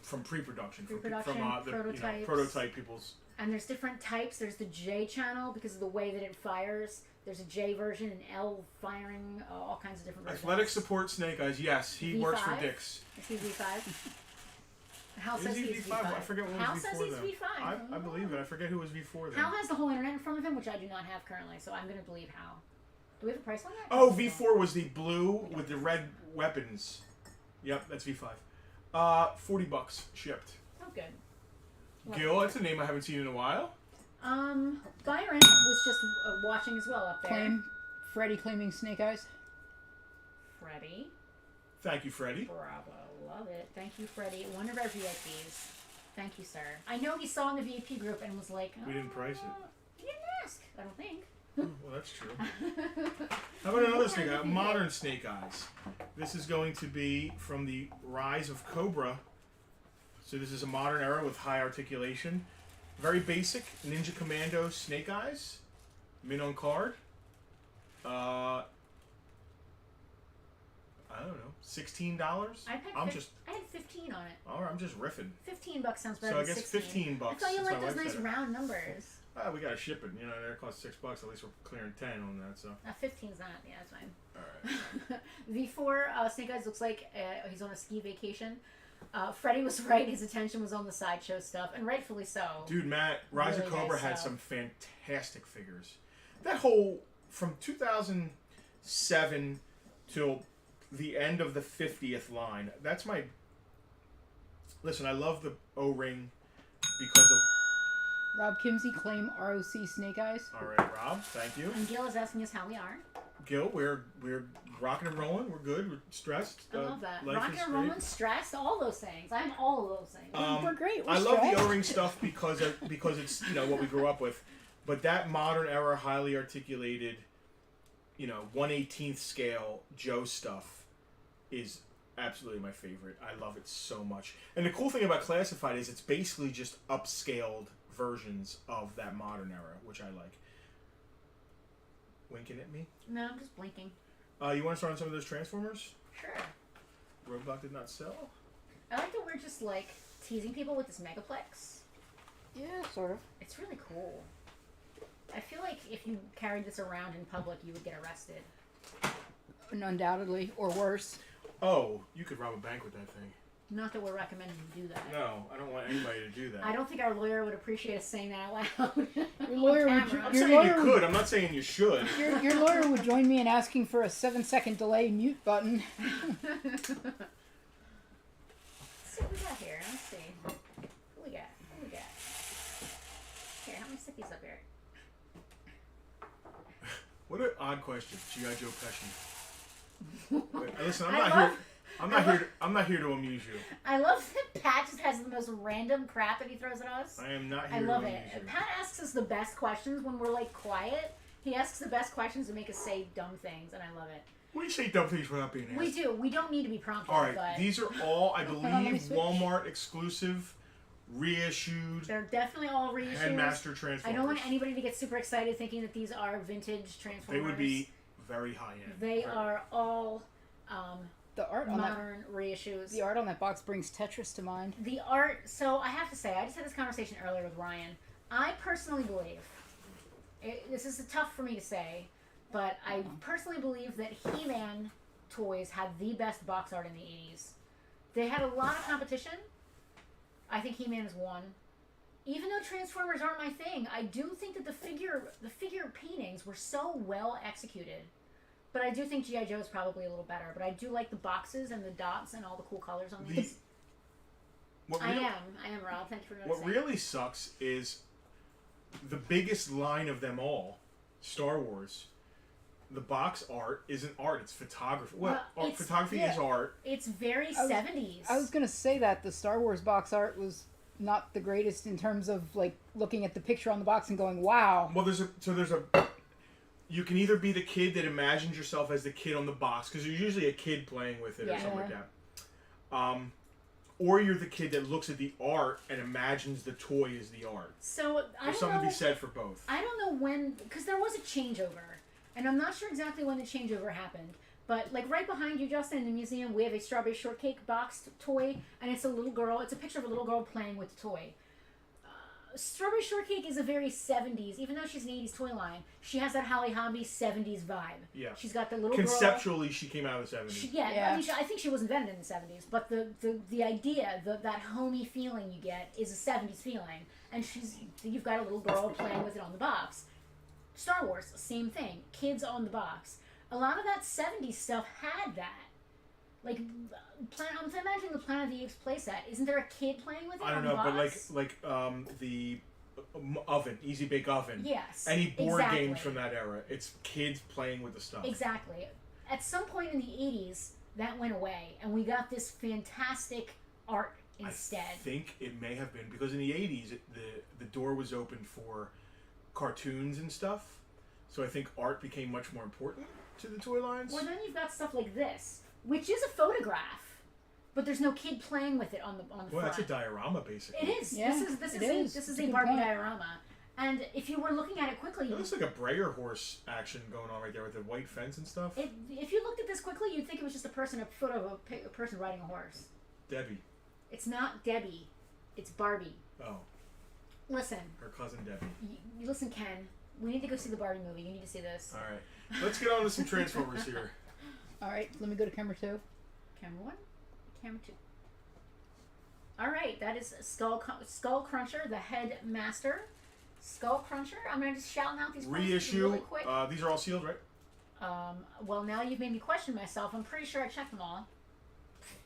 from pre-production. From prototypes. Prototype people's. And there's different types. There's the J channel because of the way that it fires. There's a J version, an L firing, all kinds of different versions. Athletic support Snake Eyes. Yes, he V5? works for Dick's. Is he V5? Hal says he's he's V5. V5. I forget what Hal was says V4 he's then. V5. I believe it. I forget who was V4 then. Hal has the whole internet in front of him, which I do not have currently, so I'm going to believe Hal. Do we have a price on that? Oh, V4 was the blue with the red weapons. Yep, that's V5. $40 shipped. Oh, good. Well, Gil, that's a name I haven't seen in a while. Byron was just watching as well up there. Freddy claiming Snake Eyes. Freddie. Thank you, Freddie. Bravo. Love it. Thank you, Freddie. One of our VIPs. Thank you, sir. I know he saw in the VIP group and was like, We didn't price it. He didn't ask, I don't think. Well, that's true. How about another Snake Eye? Modern Snake Eyes. This is going to be from the Rise of Cobra. So this is a modern era with high articulation. Very basic. Ninja Commando Snake Eyes. Mint on card. I don't know. $16? I had 15 on it. Alright, I'm just riffing. $15 sounds better So I than guess 16. $15. I thought you That's liked my those wife nice said it. round numbers. We gotta ship it. You know, that costs $6. At least we're clearing 10 on that. So. 15's not. Yeah, that's fine. All V4 right. Snake Eyes looks like he's on a ski vacation. Freddie was right. His attention was on the sideshow stuff, and rightfully so. Dude, Matt, Rise Really of Cobra nice had stuff. some fantastic figures. That whole from 2007 till the end of the 50th line. That's my. Listen, I love the O-ring Rob Kimsey, claim ROC Snake Eyes. All right, Rob. Thank you. And Gil is asking us how we are. Gil, we're rocking and rolling. We're good. We're stressed. I love that. Life Rocking is and great. rolling, stressed, all those things. I'm all of those things. We're great. We're I love the stressed. O-ring stuff because it's what we grew up with, but that modern era, highly articulated, 1/18th scale Joe stuff is absolutely my favorite. I love it so much. And the cool thing about Classified is it's basically just upscaled versions of that modern era, which I like. Winking at me? No, I'm just blinking. You want to start on some of those Transformers? Sure. Roadblock did not sell? I like that we're just like teasing people with this Megaplex. Yeah, sort of. It's really cool. I feel like if you carried this around in public, you would get arrested. Undoubtedly, or worse. Oh, you could rob a bank with that thing. Not that we're recommending you do that. No, I don't want anybody to do that. I don't think our lawyer would appreciate us saying that out loud. Your lawyer would. camera. I'm Your saying lawyer you could. I'm not saying you should. Your lawyer would join me in asking for a 7-second delay mute button. Let's see what we got here. Let's see. Who we got? Here, help me stick these up here. What an odd question, G.I. Joe Pesci. Listen, I'm not here to amuse you. I love that Pat just has the most random crap that he throws at us. I am not here I to love amuse it. you. Pat asks us the best questions when we're like quiet. He asks the best questions to make us say dumb things, and I love it. What do you say dumb things without being asked? We do. We don't need to be prompted. All right, but these are all, I Hold on, let me believe, switch. Walmart exclusive, reissued, they're definitely all reissues. Headmaster Transformers. I don't want anybody to get super excited thinking that these are vintage Transformers. They would be very high end. They are all The art on that. modern reissues. The art on that box brings Tetris to mind. The art, so I have to say, I just had this conversation earlier with Ryan. I personally believe, this is tough for me to say, but I personally believe that He-Man toys had the best box art in the 80s. They had a lot of competition. I think He-Man is one. Even though Transformers aren't my thing, I do think that the figure paintings were so well executed. But I do think G.I. Joe is probably a little better. But I do like the boxes and the dots and all the cool colors on these. I am, Rob. Thank you for noticing. What really sucks is the biggest line of them all, Star Wars. The box art isn't art; it's photography. Photography is art. It's very 70s. I was gonna say that the Star Wars box art was not the greatest in terms of like looking at the picture on the box and going, "Wow." Well, there's a. You can either be the kid that imagines yourself as the kid on the box, because there's usually a kid playing with it or something like that. Or you're the kid that looks at the art and imagines the toy is the art. So There's something to be said for both. I don't know when, because there was a changeover, and I'm not sure exactly when the changeover happened. But like right behind you, Justin, in the museum, we have a strawberry shortcake boxed toy, and it's a little girl. It's a picture of a little girl playing with the toy. Strawberry Shortcake is a very 70s, even though she's an 80s toy line, she has that Holly Hobbie 70s vibe. Yeah. She's got the little Conceptually, she came out of the 70s. I mean, I think she was invented in the 70s, but the idea, that homey feeling you get is a 70s feeling, and you've got a little girl playing with it on the box. Star Wars, same thing. Kids on the box. A lot of that 70s stuff had that. Like, I'm imagining the Planet of the Apes playset. Isn't there a kid playing with it? I don't know, but like the oven, Easy Bake Oven. Yes. Any board games from that era, it's kids playing with the stuff. Exactly. At some point in the 80s, that went away, and we got this fantastic art instead. I think it may have been because in the 80s, the door was open for cartoons and stuff. So I think art became much more important to the toy lines. Well, then you've got stuff like this, which is a photograph, but there's no kid playing with it on the front. Well, that's a diorama, basically. It is. Yeah, This is a Barbie diorama. And if you were looking at it quickly, it looks like a Breyer horse action going on right there with the white fence and stuff. If you looked at this quickly, you'd think it was just a photo of a person riding a horse. Debbie. It's not Debbie. It's Barbie. Oh. Listen. Her cousin Debbie. You listen, Ken. We need to go see the Barbie movie. You need to see this. All right. Let's get on to some Transformers here. All right, let me go to camera 2. Camera 1, camera 2. All right, that is Skull Cruncher, the Headmaster. Skull Cruncher. I'm gonna just shout out these Reissue. really quick. These are all sealed, right? Well, now you've made me question myself. I'm pretty sure I checked them all.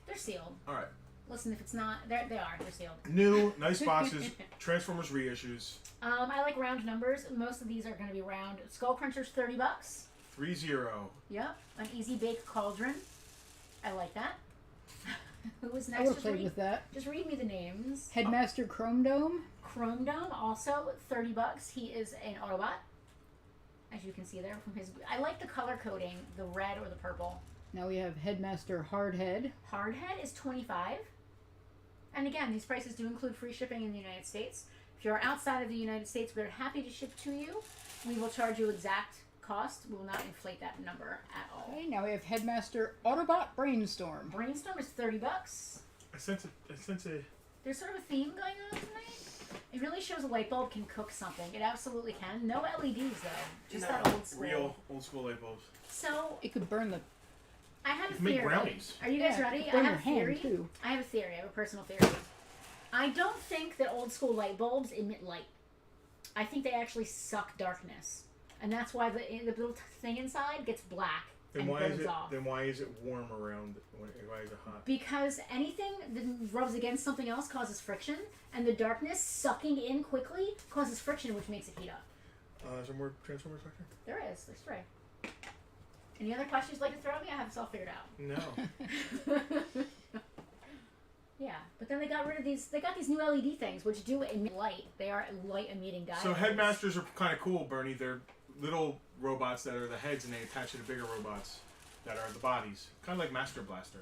They're sealed. All right. Listen, if it's not, they are. They're sealed. New, nice boxes. Transformers reissues. I like round numbers. Most of these are going to be round. Skull Crunchers, $30. 3-0. Yep. An Easy Bake Cauldron. I like that. Who was next? I would have played with that. Just read me the names. Headmaster Chrome Dome. Chrome Dome, also $30. He is an Autobot, as you can see there from his. I like the color coding, the red or the purple. Now we have Headmaster Hardhead. Hardhead is $25. And again, these prices do include free shipping in the United States. If you're outside of the United States, we're happy to ship to you. We will charge you exact cost. We will not inflate that number at all. Okay, now we have Headmaster Autobot Brainstorm. Brainstorm is $30. I sense a. There's sort of a theme going on tonight. It really shows a light bulb can cook something. It absolutely can. No LEDs though. Just that old school. Real old school light bulbs. So It could burn the. I have a Make theory. brownies. Are you guys ready? I burn have your a hand, theory. too. I have a theory. I have a personal theory. I don't think that old school light bulbs emit light. I think they actually suck darkness, and that's why the little thing inside gets black Then and why burns is it? off. Then why is it warm around? Why is it hot? Because anything that rubs against something else causes friction, and the darkness sucking in quickly causes friction, which makes it heat up. Is there more Transformers back There is. There's 3. Any other questions you'd like to throw at me? I have this all figured out. there? No. Yeah, but then they got rid of these. They got these new LED things, which do emit light. They are light emitting diodes. So headmasters are kind of cool, Bernie. They're little robots that are the heads, and they attach to the bigger robots that are the bodies. Kind of like Master Blaster.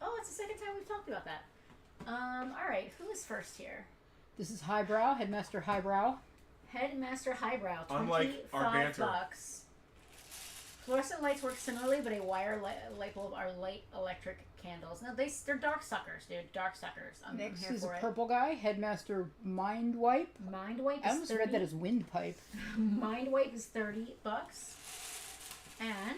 Oh, it's the second time we've talked about that. All right, who is first here? This is Highbrow, Headmaster Highbrow. Headmaster Highbrow, Unlike our banter. $25. Fluorescent lights work similarly, but a wire light bulb are light electric candles. No, they're dark suckers, dude. Dark suckers. I'm Next here is a for it. purple guy, Headmaster Mind Wipe. Mind Wipe I is almost 30. read that as Windpipe. Mind Wipe is $30. And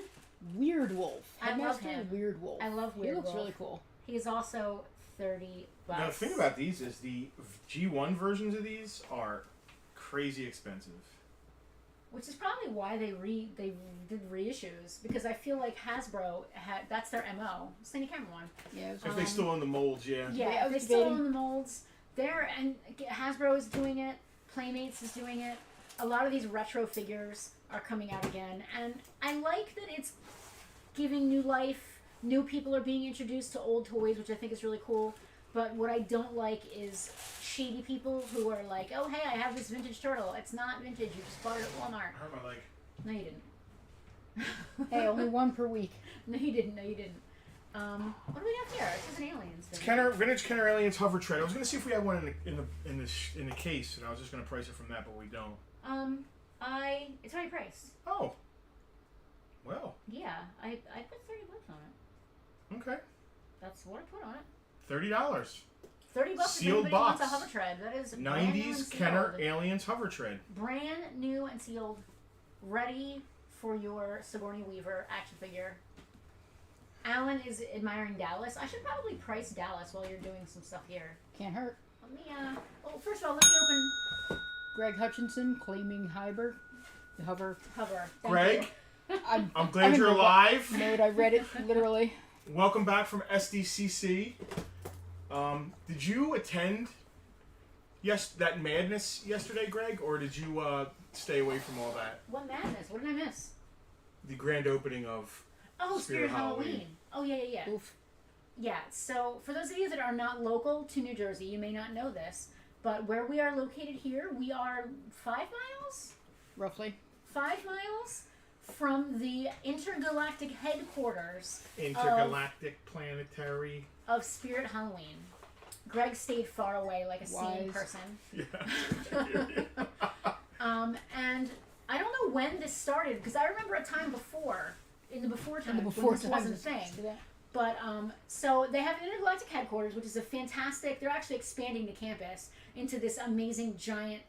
Weird Wolf. I love Headmaster him. Weird Wolf. I love Weird He looks Wolf. really cool. He's also $30. Now the thing about these is the G1 versions of these are crazy expensive. Which is probably why they did reissues, because I feel like Hasbro that's their MO. Cindy Cameron one. Yeah. If they still own the molds, yeah. Yeah, I was they still debating. own the molds. And Hasbro is doing it. Playmates is doing it. A lot of these retro figures are coming out again, and I like that it's giving new life. New people are being introduced to old toys, which I think is really cool. But what I don't like is shady people who are like, oh, hey, I have this vintage turtle. It's not vintage. You just bought it at Walmart. I hurt my leg. No, you didn't. Hey, only one per week. No, you didn't. No, you didn't. What do we got here? This is an aliens thing. Vintage Kenner Aliens hover tread. I was gonna see if we had one in the case, and I was just gonna price it from that, but we don't. It's already priced. Oh. Well. Yeah, I put $30 on it. Okay. That's what I put on it. $30. $30 Sealed if anybody box. wants a hover tread. That is brand new and 90s sealed. Kenner Aliens hover tread. Brand new and sealed, ready for your Sigourney Weaver action figure. Alan is admiring Dallas. I should probably price Dallas while you're doing some stuff here. Can't hurt. Let me, well, first of all, let me open Greg Hutchinson claiming Hover. Hover. Thank Greg, you. I'm glad in you're the alive. Mode. I read it literally. Welcome back from SDCC. Did you attend that madness yesterday, Greg, or did you stay away from all that? What madness? What did I miss? The grand opening of Spirit Halloween. Oh, yeah. Oof. Yeah, so for those of you that are not local to New Jersey, you may not know this, but where we are located here, we are 5 miles? Roughly. 5 miles from the intergalactic headquarters Intergalactic Planetary. of Spirit Halloween. Greg stayed far away like a sane Wise. person. Yeah. And I don't know when this started, because I remember a time before, in the before time, when this wasn't a thing. But, so they have an intergalactic headquarters, which is a fantastic, they're actually expanding the campus into this amazing giant,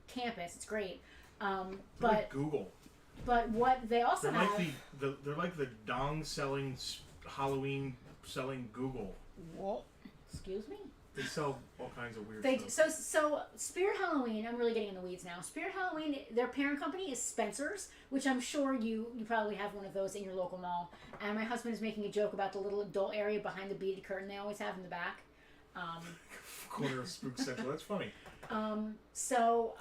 campus. It's great. They're But like Google. But what they also They're have... like they're like the dong selling, Halloween selling Google. What? Excuse me? They sell all kinds of weird They stuff. so Spirit Halloween, I'm really getting in the weeds now. Spirit Halloween, their parent company is Spencer's, which I'm sure you probably have one of those in your local mall. And my husband is making a joke about the little adult area behind the beaded curtain they always have in the back. Corner of Spook Central. That's funny. So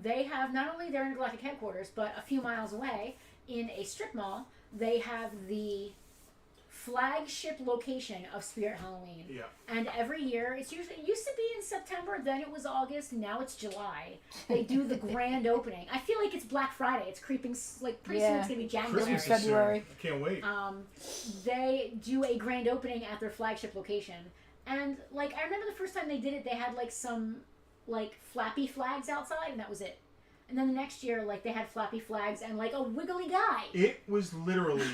they have not only their intergalactic headquarters, but a few miles away in a strip mall, they have the flagship location of Spirit Halloween. Yeah. And every year, it used to be in September, then it was August, now it's July. They do the grand opening. I feel like it's Black Friday. It's creeping, like, pretty soon it's going to be January. Christmas is February. I can't wait. They do a grand opening at their flagship location. And, like, I remember the first time they did it, they had, like, some, like, flappy flags outside, and that was it. And then the next year, like, they had flappy flags and, like, a wiggly guy. It was literally,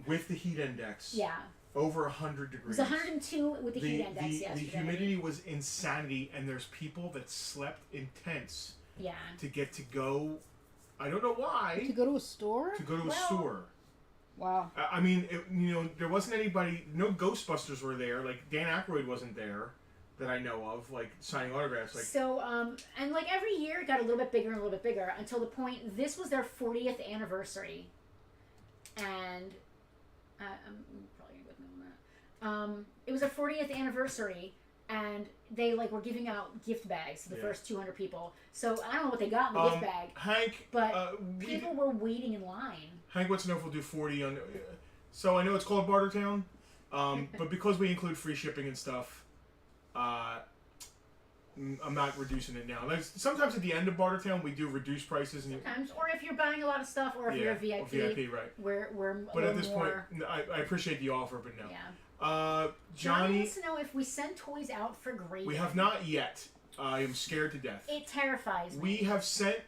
with the heat index, Yeah. over 100 degrees. It was 102 with the heat index yesterday. The humidity was insanity, and there's people that slept in tents Yeah. to get to go, I don't know why. To go to a store? To go to a store. Wow. I mean, there wasn't anybody, no Ghostbusters were there, like, Dan Aykroyd wasn't there. That I know of, like signing autographs, like so. And like every year, it got a little bit bigger and a little bit bigger until the point. This was their 40th anniversary, and I'm probably with me on that. It was their 40th anniversary, and they like were giving out gift bags to the first 200 people. So I don't know what they got in the gift bag, Hank, but people were waiting in line. Hank wants to know if we'll do 40 on. So I know it's called Bartertown, but because we include free shipping and stuff. I'm not reducing it now. Like, sometimes at the end of Bartertown, we do reduce prices. And sometimes, or if you're buying a lot of stuff, or if you're a VIP. VIP, right. We're but at this more, point, I appreciate the offer, but no. Yeah. Johnny wants to know if we send toys out for grading. We have not yet. I am scared to death. It terrifies me. We have sent,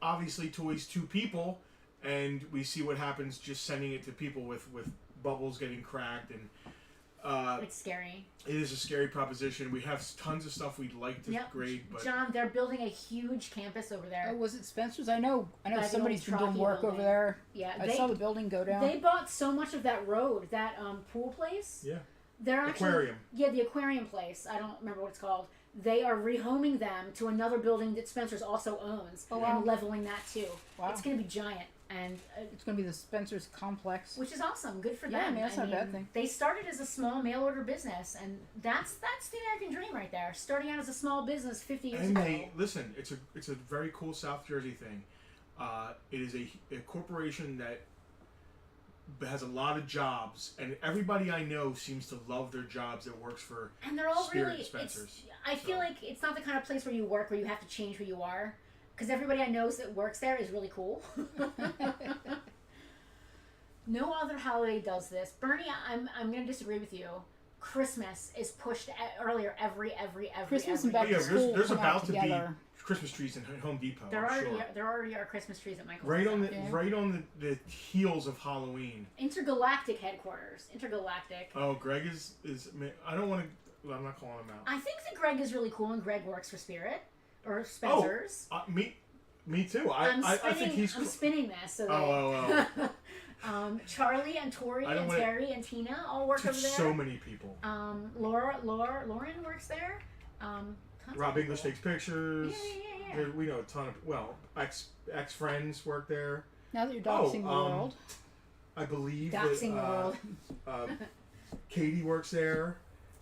obviously, toys to people, and we see what happens just sending it to people with bubbles getting cracked and... it's scary. It is a scary proposition. We have tons of stuff we'd like to grade, but John, they're building a huge campus over there. Oh, was it Spencer's? I know somebody's been doing work building. over there. Yeah, I saw the building go down. They bought so much of that road, that pool place. Yeah. They're actually, aquarium. Yeah, the aquarium place. I don't remember what it's called. They are rehoming them to another building that Spencer's also owns, and leveling that too. Wow. It's going to be giant. And it's going to be the Spencer's complex, which is awesome. Good for them. Yeah, I mean, that's not a bad thing. They started as a small mail order business, and that's the American dream right there. Starting out as a small business 50 years ago. And listen, it's a very cool South Jersey thing. It is a corporation that has a lot of jobs, and everybody I know seems to love their jobs that works for. And they're all Spirit really. Spencer's. I feel like it's not the kind of place where you work where you have to change who you are. Because everybody I know that works there is really cool. No other holiday does this. Bernie, I'm going to disagree with you. Christmas is pushed earlier every Christmas every and back to school. There's about to together. be Christmas trees in Home Depot. There already are Christmas trees at Michael's. Right on the heels of Halloween. Intergalactic headquarters. Intergalactic. Oh, Greg is. I don't want to. I'm not calling him out. I think that Greg is really cool, and Greg works for Spirit. Or Spencer's. Oh, me too. I think he's. I'm spinning this. So Charlie and Tori and Terry and Tina all work over there. So many people. Lauren works there. Rob English takes pictures. Yeah. We know a ton of ex friends work there. Now that you're doxing the world. I believe doxing the world. Katie works there.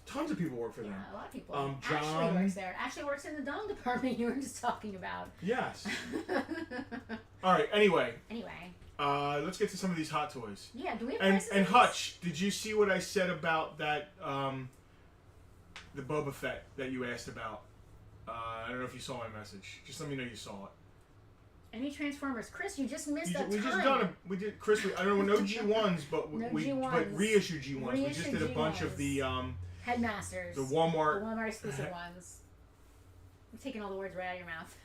Tons of people work for them. Yeah, a lot of people. John Ashley works there. Ashley works in the dong department you were just talking about. Yes. All right. Anyway. Let's get to some of these hot toys. Yeah. Do we have prices? And Hutch, did you see what I said about that? The Boba Fett that you asked about. I don't know if you saw my message. Just let me know you saw it. Any Transformers, Chris? You just missed We just done we did Chris. I don't know, no G1s, but but reissue G1s. We just did a bunch of the Headmasters. The Walmart exclusive ones. I'm taking all the words right out of your mouth.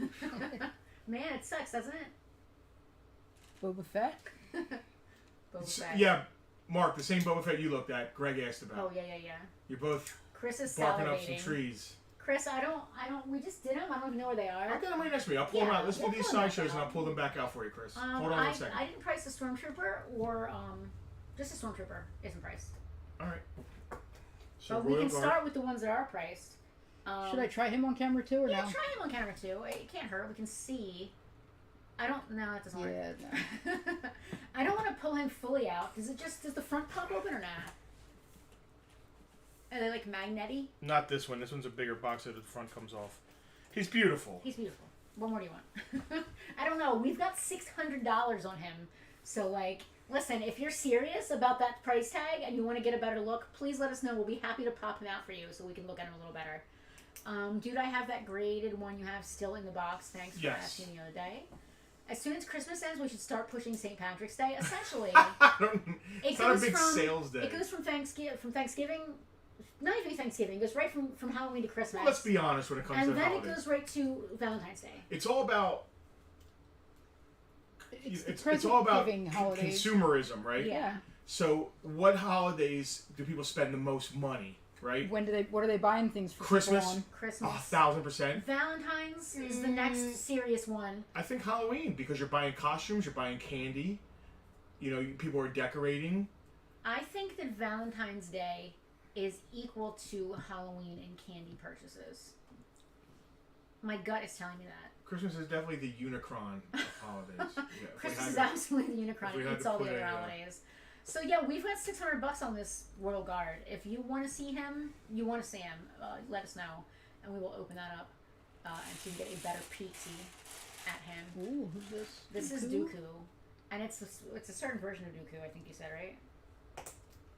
Man, it sucks, doesn't it? Boba Fett? Boba Fett. Yeah, Mark, the same Boba Fett you looked at, Greg asked about. Oh, yeah. You're both Chris is barking salivating. up some trees. Chris, I don't, we just did them. I don't even know where they are. I'll get them right next to me. I'll pull them out. Let's do these sideshows and I'll pull them back out for you, Chris. Hold on 1 second. I didn't price the Stormtrooper or, just a Stormtrooper isn't priced. Alright. So but we can start with the ones that are priced. Should I try him on camera too, or no? Yeah, try him on camera too. It can't hurt. We can see. I don't. No, that doesn't work. No. I don't want to pull him fully out. Does the front pop open or not? Are they like magnet-y? Not this one. This one's a bigger box that the front comes off. He's beautiful. He's beautiful. What more do you want? I don't know. We've got $600 on him. So, like, listen, if you're serious about that price tag and you want to get a better look, please let us know. We'll be happy to pop him out for you so we can look at him a little better. Dude, I have that graded one you have still in the box. Thanks for asking the other day. As soon as Christmas ends, we should start pushing St. Patrick's Day. Essentially, it's not a big sales day. It goes from Thanksgiving, not even Thanksgiving. It goes right from Halloween to Christmas. Well, let's be honest when it comes to holidays. And then holidays. it goes right to Valentine's Day. It's all about. It's all about consumerism, right? Yeah. So, what holidays do people spend the most money? Right? What are they buying things for? Christmas. Christmas. 1,000%. Valentine's is the next serious one. I think Halloween, because you're buying costumes, you're buying candy. You know, people are decorating. I think that Valentine's Day is equal to Halloween and candy purchases. My gut is telling me that. Christmas is definitely the Unicron of holidays. Yeah, Christmas is absolutely the Unicron. It eats all the other holidays. So yeah, we've got $600 on this Royal Guard. If you want to see him, let us know, and we will open that up, and so you can get a better peek-see at him. Ooh, who's this? This is Dooku, and it's a certain version of Dooku. I think you said, right?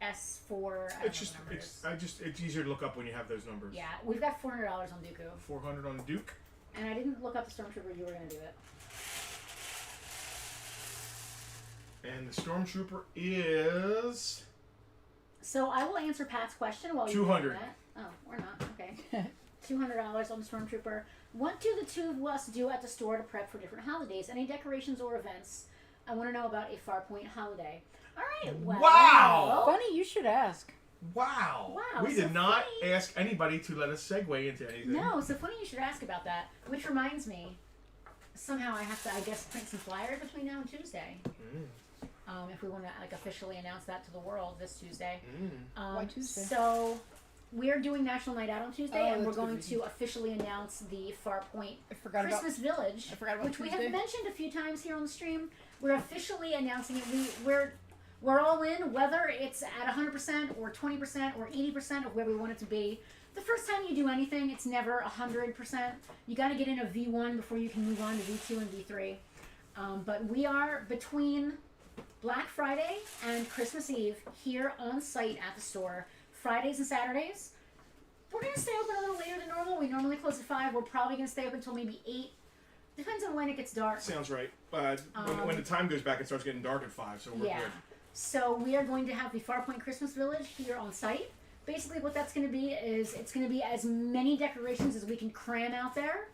S4. It's easier to look up when you have those numbers. Yeah, we've got $400 on Dooku. 400 on Duke. And I didn't look up the Stormtrooper. You were gonna do it. And the Stormtrooper is... So I will answer Pat's question while you 200. do that. Oh, or not. Okay. $200 on the Stormtrooper. What do the two of us do at the store to prep for different holidays? Any decorations or events? I want to know about a Farpoint holiday. All right. Well, wow. Funny, you should ask. Wow. Wow. We did not ask anybody to let us segue into anything. No, so funny you should ask about that. Which reminds me, somehow I have to, I guess, print some flyers between now and Tuesday. If we want to like officially announce that to the world this Tuesday. Why Tuesday? So we're doing National Night Out on Tuesday, and we're going to to officially announce the Farpoint Christmas Village, which we have mentioned a few times here on the stream. We're officially announcing it. We're all in, whether it's at 100% or 20% or 80% of where we want it to be. The first time you do anything, it's never 100%. You got to get in a V1 before you can move on to V2 and V3. But we are between Black Friday and Christmas Eve here on site at the store. Fridays and Saturdays. We're going to stay open a little later than normal. We normally close at 5. We're probably going to stay open until maybe 8. Depends on when it gets dark. Sounds right. When the time goes back, it starts getting dark at 5, so we're good. So we are going to have the Farpoint Christmas Village here on site. Basically what that's going to be is it's going to be as many decorations as we can cram out there.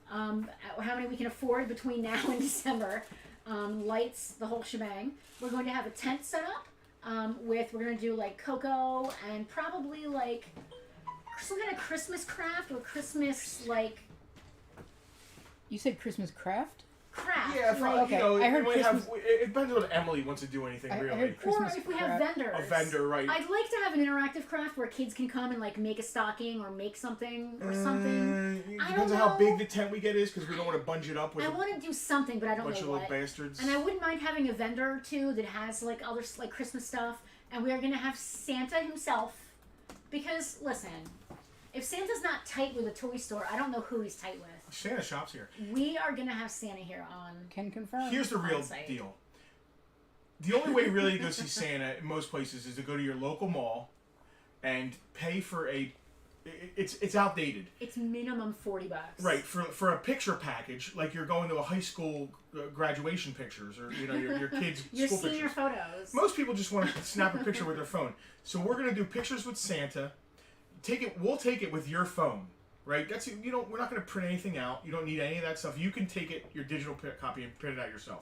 How many we can afford between now and December. Lights, the whole shebang. We're going to have a tent set up we're going to do like cocoa and probably like some kind of Christmas craft or Christmas like... You said Christmas craft? Craft. Yeah, like, I heard Christmas... it depends on Emily wants to do anything, really. I heard Christmas or if we have vendors. A vendor, right. I'd like to have an interactive craft where kids can come and like make a stocking or make something or something. It depends on how big the tent we get is because we don't want to bunch it up with I want to do something, but I don't know what. bunch of little bastards. And I wouldn't mind having a vendor or two that has like other like Christmas stuff. And we are going to have Santa himself. Because, listen, if Santa's not tight with a toy store, I don't know who he's tight with. Santa shop's here. We are going to have Santa here on... Can confirm. Here's the real deal. The only way really to go see Santa in most places is to go to your local mall and pay for a... It's outdated. It's minimum $40. Right, for a picture package, like you're going to a high school graduation pictures or your kids' your school senior pictures. Photos. Most people just want to snap a picture with their phone. So we're gonna do pictures with Santa. We'll take it with your phone, right? We're not gonna print anything out. You don't need any of that stuff. You can take it, your digital copy, and print it out yourself.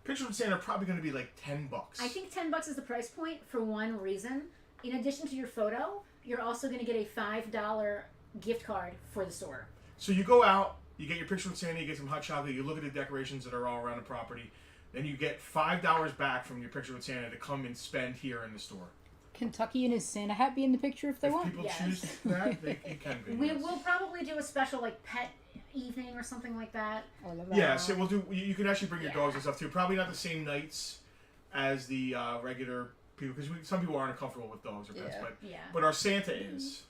Pictures with Santa are probably gonna be like $10. I think $10 is the price point for one reason. In addition to your photo, you're also going to get a $5 gift card for the store. So you go out, you get your picture with Santa, you get some hot chocolate, you look at the decorations that are all around the property, then you get $5 back from your picture with Santa to come and spend here in the store. Kentucky and his Santa hat be in the picture if they want? People choose that, it can be. We'll probably do a special like pet evening or something like that. I love that. Yeah, so we'll do. You can actually bring your dogs and stuff too. Probably not the same nights as the regular people, because some people aren't comfortable with dogs or pets, Yeah. but our Santa is.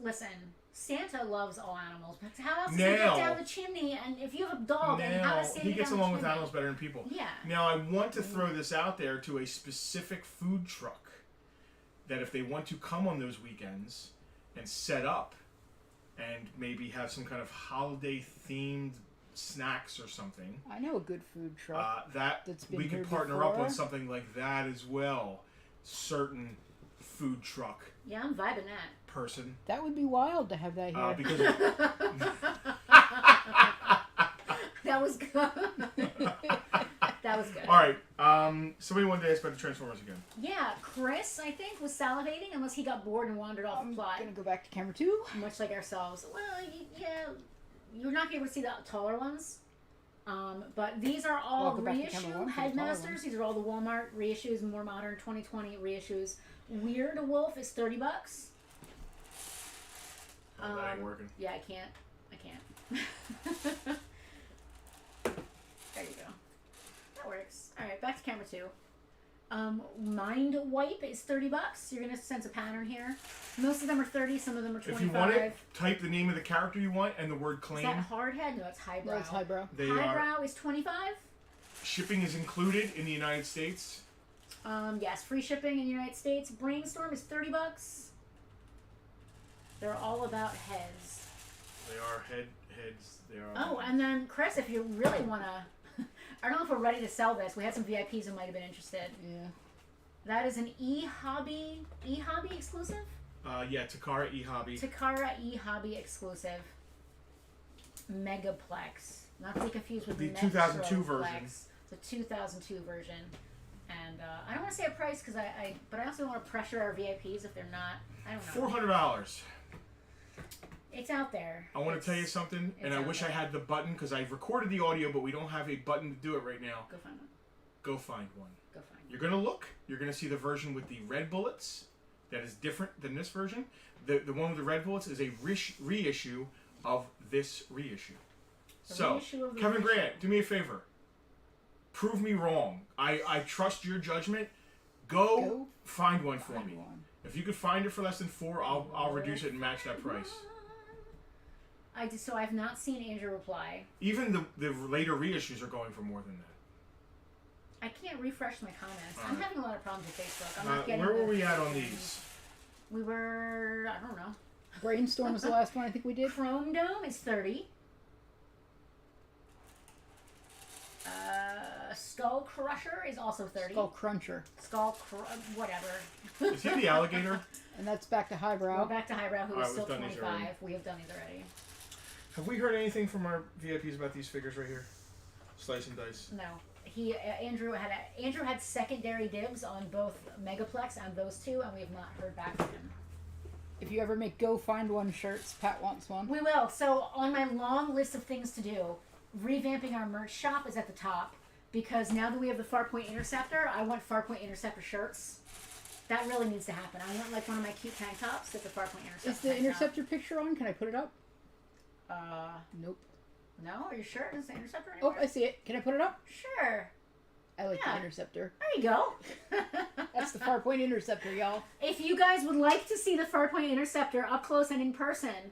Listen, Santa loves all animals, but how else does he get down the chimney? And if you have a dog, and how does Santa he gets down along the with chimney? animals better than people. Yeah. Now, I want to throw this out there to a specific food truck that if they want to come on those weekends and set up and maybe have some kind of holiday-themed snacks or something. I know a good food truck. That's been we could partner up on something like that as well. Certain food truck. Yeah, I'm vibing that. Person. That would be wild to have that here. Because that was good. That was good. All right. Somebody wanted to ask about the Transformers again. Yeah, Chris, I think, was salivating unless he got bored and wandered off the plot. I'm going to go back to camera 2. Much like ourselves. Well, yeah, you're not going to be able to see the taller ones. But these are all reissue Headmasters. These are all the Walmart reissues, more modern 2020 reissues. Weird Wolf is $30. That ain't working. Yeah, I can't. There you go. That works. All right, back to camera 2. Mind Wipe is $30. You're gonna sense a pattern here. Most of them are 30. Some of them are 25. If you want it, type the name of the character you want and the word claim. Is that Hardhead? No, it's Highbrow. No, it's Highbrow. Highbrow is 25. Shipping is included in the United States. Yes, free shipping in the United States. Brainstorm is $30. They're all about heads. They are heads. They are. Oh, and then Chris, if you really wanna, I don't know if we're ready to sell this. We had some VIPs who might have been interested. Yeah. That is an eHobby exclusive. Yeah, Takara eHobby. Takara eHobby exclusive. Megaplex, not to be confused with the Metroplex. 2002 version. It's a 2002 version. And I don't want to say a price but I also don't want to pressure our VIPs if they're not. I don't know. $400. It's out there. I want to tell you something, and I wish I had the button because I've recorded the audio, but we don't have a button to do it right now. Go find one. Go find one. Go find one. You're gonna look. You're gonna see the version with the red bullets. That is different than this version. The one with the red bullets is a reissue of this reissue. So, Kevin Grant, do me a favor. Prove me wrong. I trust your judgment. Go find one for me. If you could find it for less than $4, I'll reduce it and match that price. So I've not seen Andrew reply. Even the later reissues are going for more than that. I can't refresh my comments. I'm having a lot of problems with Facebook. I'm not getting. Where were we at on these? We were, I don't know. Brainstorm was the last one I think we did. Chrome Dome is 30. Skull Crusher is also 30. Skull Cruncher. Whatever. Is he the alligator? And that's back to Highbrow. We're back to Highbrow, who is still 25. We have done these already. Have we heard anything from our VIPs about these figures right here? Slice and dice. No. Andrew had secondary dibs on both Megaplex and those two, and we have not heard back from him. If you ever make Go Find One shirts, Pat wants one. We will. So on my long list of things to do, revamping our merch shop is at the top, because now that we have the Farpoint Interceptor, I want Farpoint Interceptor shirts. That really needs to happen. I want like one of my cute tank tops with the Farpoint Interceptor. Is the Interceptor picture on? Can I put it up? Nope. No? Are you sure? Is the Interceptor anywhere? Oh, I see it. Can I put it up? Sure. I like the Interceptor. There you go. That's the Farpoint Interceptor, y'all. If you guys would like to see the Farpoint Interceptor up close and in person,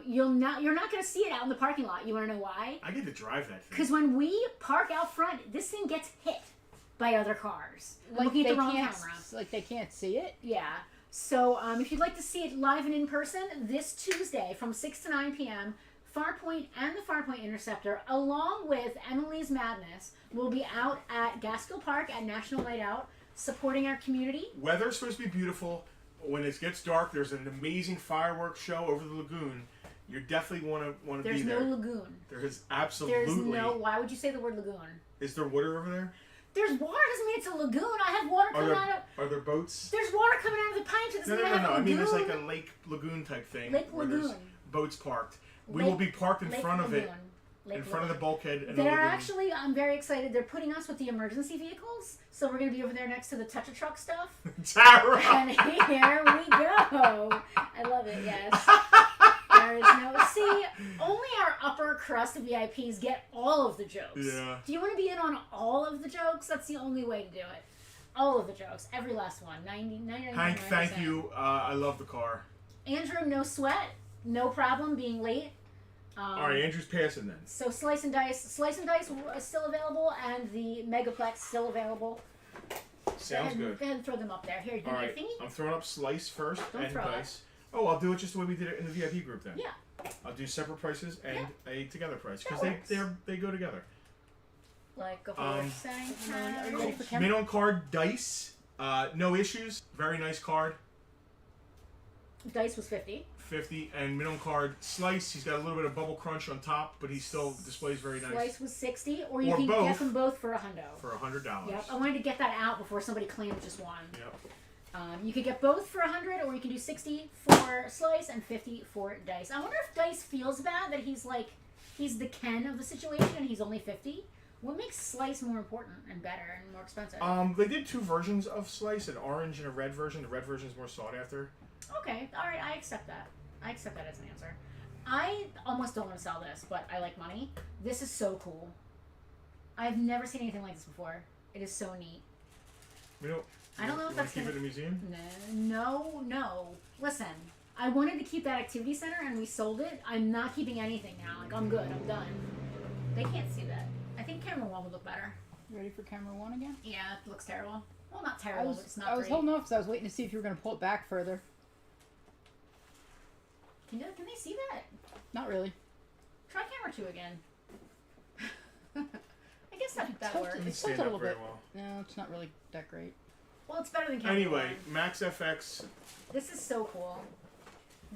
you're not going to see it out in the parking lot. You want to know why? I get to drive that thing. Because when we park out front, this thing gets hit by other cars. Like looking at the wrong camera. camera. Like they can't see it? Yeah. So if you'd like to see it live and in person, this Tuesday from 6 to 9 p.m., Farpoint and the Farpoint Interceptor, along with Emily's Madness, will be out at Gaskill Park at National Night Out, supporting our community. Weather's supposed to be beautiful. When it gets dark, there's an amazing fireworks show over the lagoon. You definitely want to be there. There's no lagoon. There is absolutely. There's no. Why would you say the word lagoon? Is there water over there? There's water. Doesn't mean it's a lagoon. I have water coming out of. Are there boats? There's water coming out of the pipes. It doesn't mean I have a lagoon. I mean, it's like a lake lagoon type thing. Lake where lagoon. There's boats parked. We will be parked in front of it. In front of the bulkhead. And They're actually, I'm very excited. They're putting us with the emergency vehicles, so we're going to be over there next to the Touch-A-Truck stuff. Tara! And here we go. I love it, yes. There is no... See, only our upper crust of VIPs get all of the jokes. Yeah. Do you want to be in on all of the jokes? That's the only way to do it. All of the jokes. Every last one. 99%. Hank, thank you. I love the car. Andrew, no sweat. No problem being late. All right, Andrew's passing then. So Slice and Dice is still available, and the Megaplex still available. Sounds good. Go ahead and throw them up there. Here, give me a thingy. I'm throwing up Slice first Don't and throw Dice. Oh, I'll do it just the way we did it in the VIP group then. Yeah. I'll do separate prices and a together price because That they go together. Like a horse Are you ready for camera? Minimum card Dice, no issues. Very nice card. Dice was 50. 50 and minimum card Slice. He's got a little bit of bubble crunch on top, but he still displays very nice. Slice was 60, or you Or can both. get them both for $100. For $100. Yep. I wanted to get that out before somebody claimed just one. Yep. You could get both for $100, or you can do 60 for Slice and 50 for Dice. I wonder if Dice feels bad that he's the Ken of the situation and he's only 50. What makes Slice more important and better and more expensive? They did 2 versions of Slice, an orange and a red version. The red version is more sought after. Okay, all right, I accept that. I accept that as an answer. I almost don't want to sell this, but I like money. This is so cool. I've never seen anything like this before. It is so neat. I don't know if that's keep it in a museum. No. Listen, I wanted to keep that activity center, and we sold it. I'm not keeping anything now. Like, I'm good. I'm done. They can't see that. I think camera 1 would look better. Ready for camera 1 again? Yeah, it looks terrible. Well, not terrible, but it's not I was great. holding off because I was waiting to see if you were going to pull it back further. Can they see that? Not really. Try camera 2 again. I guess that works. It's Stand tilted a up little very bit. well. No, it's not really that great. Well, it's better than camera Anyway, 1. Max FX. This is so cool.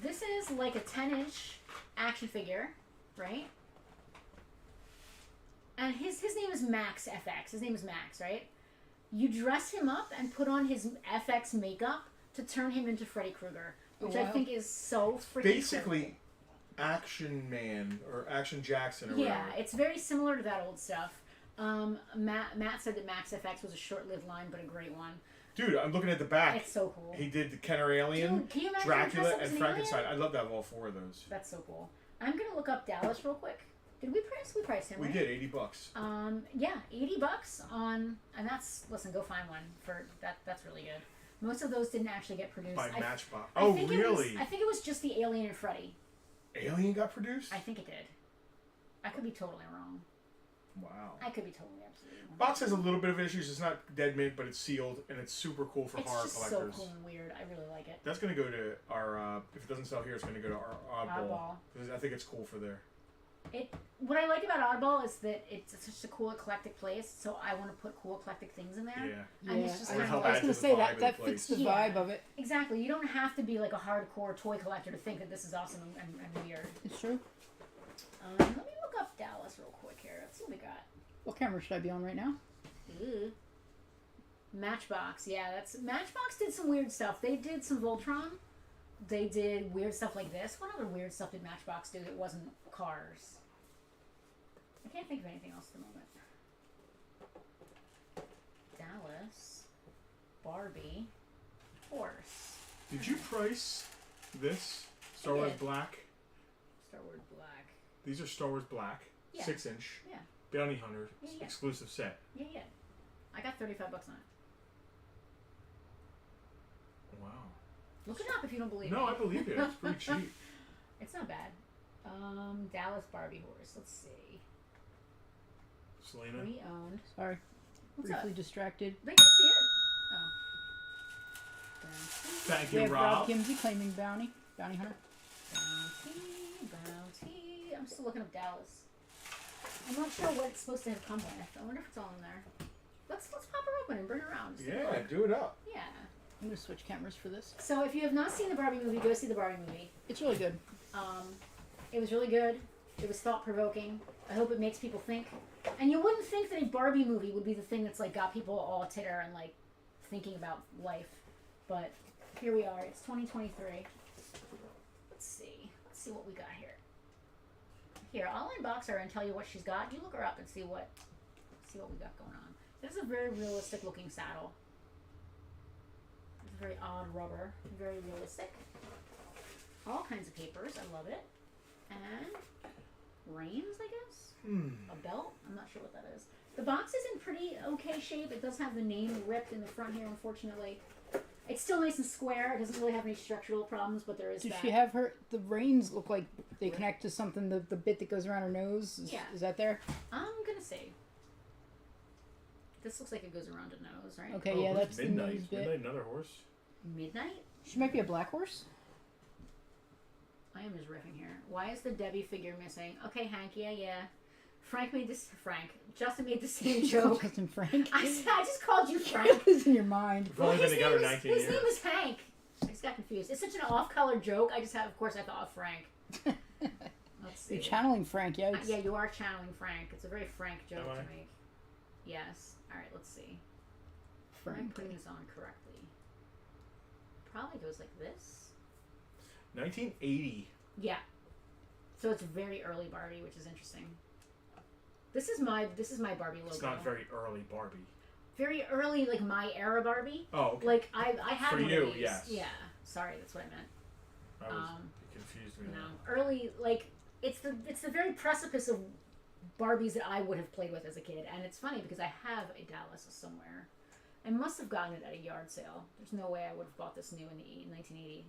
This is like a 10-inch action figure, right? And his name is Max FX. His name is Max, right? You dress him up and put on his FX makeup to turn him into Freddy Krueger, which I think is so freaking Basically, cool. Action Man or Action Jackson or Yeah, whatever. it's very similar to that old stuff. Matt said that Max FX was a short-lived line, but a great one. Dude, I'm looking at the back. It's so cool. He did the Kenner Alien, Dude, can you imagine Dracula, dress up as and an alien? Frankenstein. I love to have all 4 of those. That's so cool. I'm gonna look up Dallas real quick. Did we price? We priced him, We right? did $80. Yeah, $80 on, and listen, go find one for that. That's really good. Most of those didn't actually get produced. By Matchbox. I Oh, think really? I think it was just the Alien and Freddy. Alien got produced? I think it did. I could be totally wrong. Wow. I could be totally absolutely wrong. Box has a little bit of issues. It's not dead mint, but it's sealed, and it's super cool for It's horror just collectors. so cool and weird. I really like it. That's going to go to our, if it doesn't sell here, it's going to go to our Oddball. Because I think it's cool for there. What I like about Oddball is that it's such a cool eclectic place, so I want to put cool eclectic things in there. Yeah. And it's just I kind was of going to say vibe of that the fits place. the vibe of it. Exactly. You don't have to be like a hardcore toy collector to think that this is awesome and weird. It's true. Let me look up Dallas real quick here. Let's see what we got. What camera should I be on right now? Ooh. Matchbox. Yeah, Matchbox did some weird stuff. They did some Voltron. They did weird stuff like this. What other weird stuff did Matchbox do that wasn't cars? I can't think of anything else at the moment. Dallas, Barbie, horse. Did you price this? Star Wars Black? Star Wars Black. These are Star Wars Black. Yeah. 6-inch. Yeah. Bounty Hunter. Yeah. Exclusive set. Yeah. I got $35 on it. Wow. Look it up if you don't believe me. No, I believe you. It's pretty cheap. It's not bad. Dallas Barbie horse. Let's see. Selena. Pre-owned. Sorry. What's Briefly up? distracted. They can see it. Oh. Thank We you, have Rob Rob. Kimsey claiming bounty hunter. Bounty. I'm still looking up Dallas. I'm not sure what it's supposed to have come with. I wonder if it's all in there. Let's pop her open and bring her around. Just take a Yeah, look. do it up. Yeah. I'm going to switch cameras for this. So if you have not seen the Barbie movie, go see the Barbie movie. It's really good. It was really good. It was thought-provoking. I hope it makes people think. And you wouldn't think that a Barbie movie would be the thing that's like got people all a titter and like thinking about life. But here we are. It's 2023. Let's see. Let's see what we got here. Here, I'll unbox her and tell you what she's got. You look her up and see what we got going on. This is a very realistic looking saddle. It's a very odd rubber. Very realistic. All kinds of papers. I love it. And reins, I guess? A belt? I'm not sure what that is. The box is in pretty okay shape. It does have the name ripped in the front here, unfortunately. It's still nice and square. It doesn't really have any structural problems, but there is Does that. she have the reins look like they connect to something, the bit that goes around her nose? Is that there? I'm going to say. This looks like it goes around a nose, right? Okay, yeah, that's Midnight. the nose bit. Midnight, another horse. Midnight? She might be a black horse. I am just riffing here. Why is the Debbie figure missing? Okay, Hank, yeah. Justin made the same joke. Justin Frank. I just called you Frank. What is in your mind? We've only been together 19 years. His name is Hank. I just got confused. It's such an off-color joke. I thought of Frank. Let's see. You're channeling Frank, yeah. Yeah, you are channeling Frank. It's a very Frank joke Am I? to make. Yes. All right, let's see. Frank. I'm putting this on correctly. Probably goes like this. 1980. Yeah. So it's very early Barbie, which is interesting. This is my Barbie logo. It's not very early Barbie. Very early, like my era Barbie. Oh, okay. Like I had For one you, of these. yes. Yeah. Sorry, that's what I meant. I was confused me. No, early, like it's the very precipice of Barbies that I would have played with as a kid, and it's funny because I have a Dallas somewhere. I must have gotten it at a yard sale. There's no way I would have bought this new in 1980.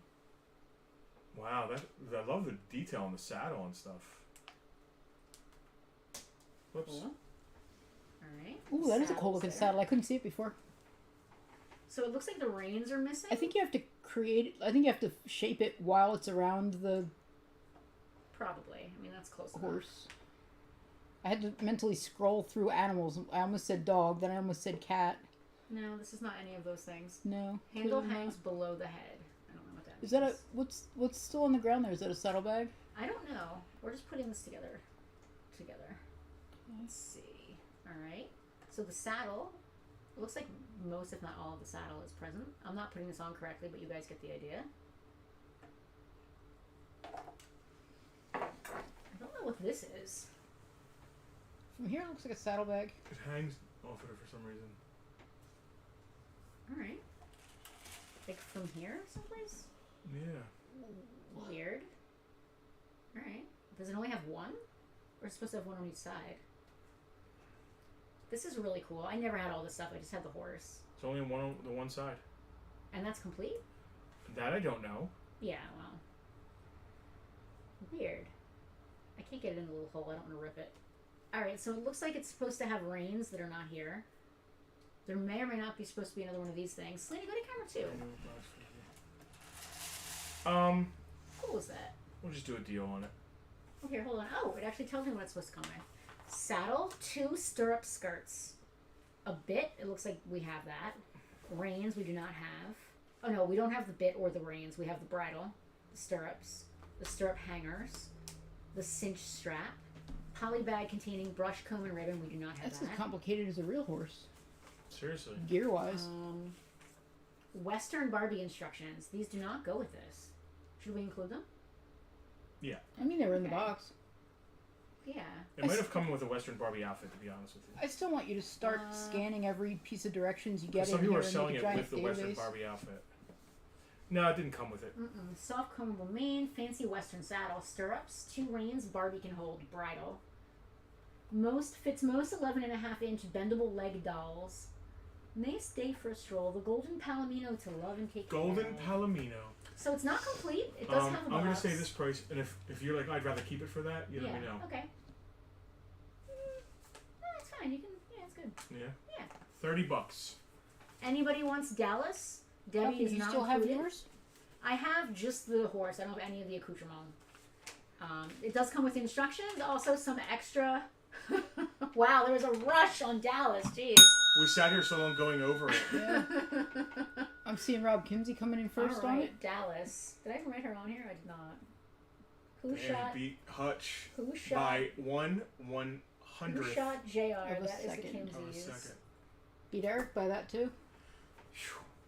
Wow, I love the detail on the saddle and stuff. Whoops. Cool. All right. Ooh, that is a cool looking saddle. I couldn't see it before. So it looks like the reins are missing. I think you have to shape it while it's around the Probably. I mean, that's close horse. I had to mentally scroll through animals. I almost said dog, then I almost said cat. No, this is not any of those things. No. Handle hangs below the head. I don't know what that means. Is that what's still on the ground there? Is that a saddlebag? I don't know. We're just putting this together. Let's see. All right. So the saddle, it looks like most, if not all, of the saddle is present. I'm not putting this on correctly, but you guys get the idea. I don't know what this is. From here, it looks like a saddlebag. It hangs off of it for some reason. All right. Like from here, someplace? Yeah. Weird. All right. Does it only have one? Or is it supposed to have one on each side? This is really cool. I never had all this stuff. I just had the horse. It's only on the one side. And that's complete? That I don't know. Yeah, well. Weird. I can't get it in the little hole. I don't want to rip it. Alright, so it looks like it's supposed to have reins that are not here. There may or may not be supposed to be another one of these things. Selena, go to camera 2. How cool is that? We'll just do a deal on it. Oh, here, hold on. Oh, it actually tells me what it's supposed to come with. Saddle, 2 stirrup skirts. A bit, it looks like we have that. Reins, we do not have. Oh no, we don't have the bit or the reins. We have the bridle, the stirrups, the stirrup hangers, the cinch strap, poly bag containing brush, comb, and ribbon. We do not have That's that. as complicated as a real horse. Seriously. Gear-wise. Western Barbie instructions. These do not go with this. Should we include them? Yeah. I mean, they were in the box. Yeah. It might have come with a Western Barbie outfit, to be honest with you. I still want you to start scanning every piece of directions you get in Some people here are and selling make it a giant with the Western database. Barbie outfit. No, it didn't come with it. Soft combable mane, fancy Western saddle, stirrups, 2 reins Barbie can hold, bridle. Fits most 11.5-inch bendable leg dolls. Nice day for a stroll. The golden palomino to love and take Golden care of. Palomino. So it's not complete. It does have a box. I'm going to say this price, and if you're like, I'd rather keep it for that, you let me know. Okay. No, it's fine. You can. Yeah, it's good. Yeah. Yeah. $30. Anybody wants Dallas? Debbie Kathy, is you not still have included. yours? I have just the horse. I don't have any of the accoutrement. It does come with instructions. Also, some extra. Wow, there was a rush on Dallas. Jeez. We sat here so long going over it. Yeah. I'm seeing Rob Kimsey coming in first on it. Dallas. Did I even write her on here? I did not. Who And shot? beat Hutch Who shot? by 1/100th Who shot Jr.? Of a That is the second. of a Kimseys. second. Beat Eric by that too.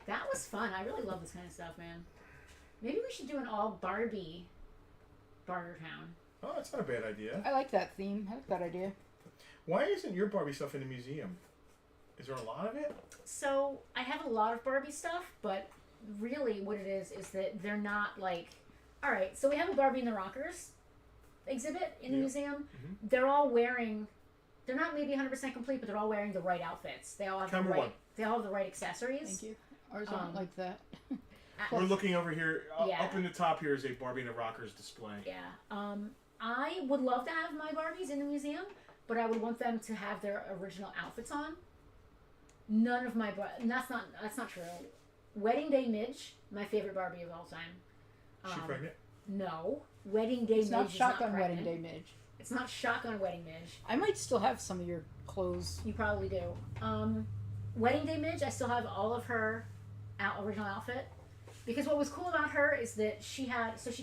That was fun. I really love this kind of stuff, man. Maybe we should do an all Barbie Bartertown. Oh, that's not a bad idea. I like that theme. I like that idea. Why isn't your Barbie stuff in the museum? Is there a lot of it? So I have a lot of Barbie stuff, but really what it is that they're not like. All right, so we have a Barbie in the Rockers exhibit in the museum. Mm-hmm. They're all wearing they're not maybe 100% complete, but they're all wearing the right outfits. They all have Camera the right. one. They all have the right accessories. Thank you. Ours aren't like that. We're looking over here. Yeah. Up in the top here is a Barbie and the Rockers display. Yeah. I would love to have my Barbies in the museum, but I would want them to have their original outfits on. None of my that's not true. Wedding Day Midge, my favorite Barbie of all time. Is she pregnant? No. Wedding Day It's Midge not is Shotgun not Wedding pregnant. Day Midge. It's not Shotgun Wedding Midge. I might still have some of your clothes. You probably do. Wedding Day Midge, I still have all of her original outfit. Because what was cool about her is that she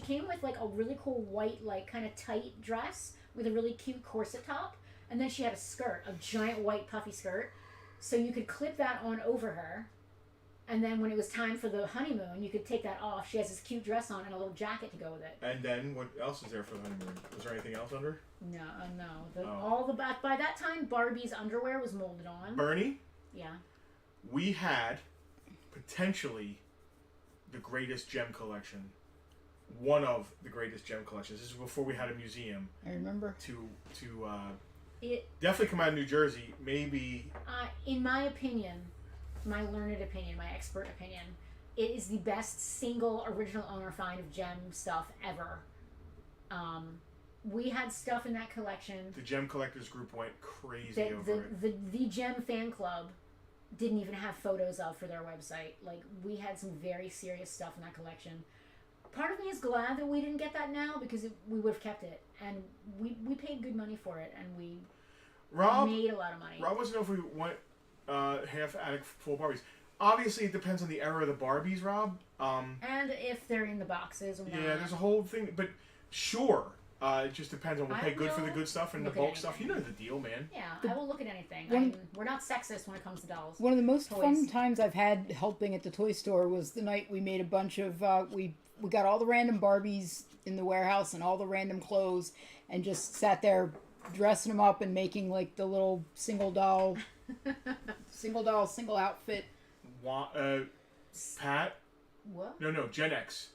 came with like a really cool white, like kind of tight dress with a really cute corset top. And then she had a skirt, a giant white puffy skirt. So you could clip that on over her. And then when it was time for the honeymoon, you could take that off. She has this cute dress on and a little jacket to go with it. And then what else is there for the honeymoon? Was there anything else under? No. By that time, Barbie's underwear was molded on. Bernie? Yeah. We had potentially the greatest gem collection. One of the greatest gem collections. This is before we had a museum. I remember. It definitely come out of New Jersey. Maybe. In my opinion, my learned opinion, my expert opinion, it is the best single original owner find of gem stuff ever. We had stuff in that collection. The Gem Collectors Group went crazy over it. The Gem fan club didn't even have photos of for their website. Like, we had some very serious stuff in that collection. Part of me is glad that we didn't get that now because we would have kept it. And we paid good money for it, and we made a lot of money. Rob wants to know if we went half attic full Barbies. Obviously, it depends on the era of the Barbies, Rob. And if they're in the boxes or not. Yeah, there's a whole thing. But sure, it just depends on we'll pay good for the good stuff and the bulk stuff. You know the deal, man. Yeah, I will look at anything. We're not sexist when it comes to dolls. One of the most fun times I've had helping at the toy store was the night we made a bunch of... we got all the random Barbies in the warehouse and all the random clothes and just sat there dressing them up and making like the little single single outfit. Pat? What? No, Gen X.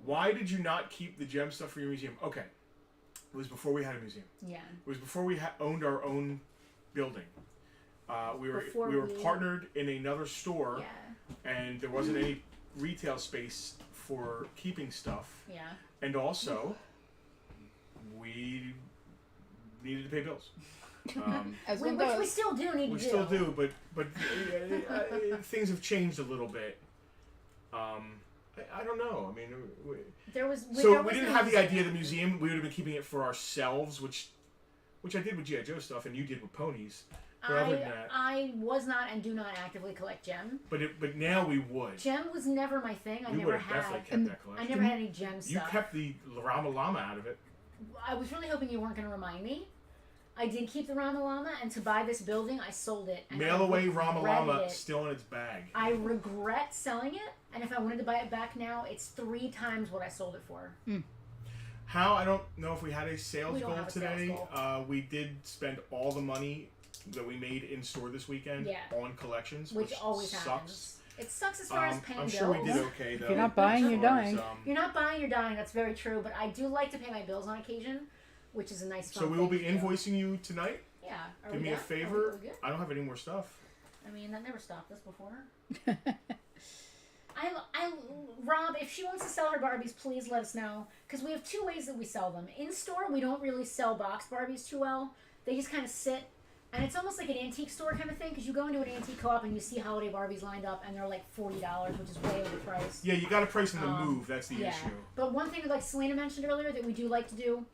Why did you not keep the gem stuff for your museum? Okay. It was before we had a museum. Yeah. It was before we owned our own building. We were partnered in another store, and there wasn't any retail space for keeping stuff. Yeah. And also, we needed to pay bills. Which we still do need to do. We still do, but things have changed a little bit. I don't know. I mean, we didn't have the idea of the museum. We would have been keeping it for ourselves, which I did with G.I. Joe stuff, and you did with ponies. But other than that, I was not and do not actively collect gem. But now we would. Gem was never my thing. I never had. Definitely kept that collection. I never had any gem stuff. You kept the Rama Llama out of it. I was really hoping you weren't going to remind me. I did keep the Rama Llama, and to buy this building, I sold it. And Mail away Rama Llama still in its bag. I regret selling it, and if I wanted to buy it back now, it's 3 times what I sold it for. How? I don't know if we had a sales goal today. We did spend all the money that we made in store this weekend on collections, which always sucks. Happens. It sucks as far as paying bills. I'm sure we did okay, though. If you're not buying, you're dying. You're not buying, you're dying. That's very true, but I do like to pay my bills on occasion, which is a nice fun So we will be thing invoicing you tonight? Yeah. Do me a favor. I don't have any more stuff. I mean, that never stopped us before. Rob, if she wants to sell her Barbies, please let us know. Because we have 2 ways that we sell them. In store, we don't really sell box Barbies too well. They just kind of sit. And it's almost like an antique store kind of thing. Because you go into an antique co-op and you see holiday Barbies lined up. And they're like $40, which is way overpriced. Yeah, you got to price them to move. That's the issue. But one thing, like Selena mentioned earlier, that we do like to do,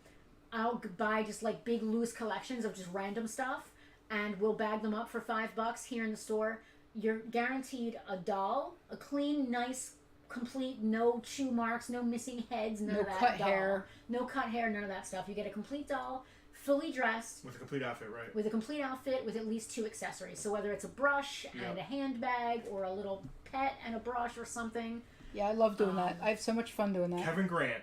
I'll buy just like big loose collections of just random stuff. And we'll bag them up for $5 here in the store. You're guaranteed a doll, a clean, nice, complete, no chew marks, no missing heads, none of that. No cut hair. No cut hair, none of that stuff. You get a complete doll, fully dressed. With a complete outfit, right? With a complete outfit with at least 2 accessories. So whether it's a brush and a handbag or a little pet and a brush or something. Yeah, I love doing that. I have so much fun doing that. Kevin Grant.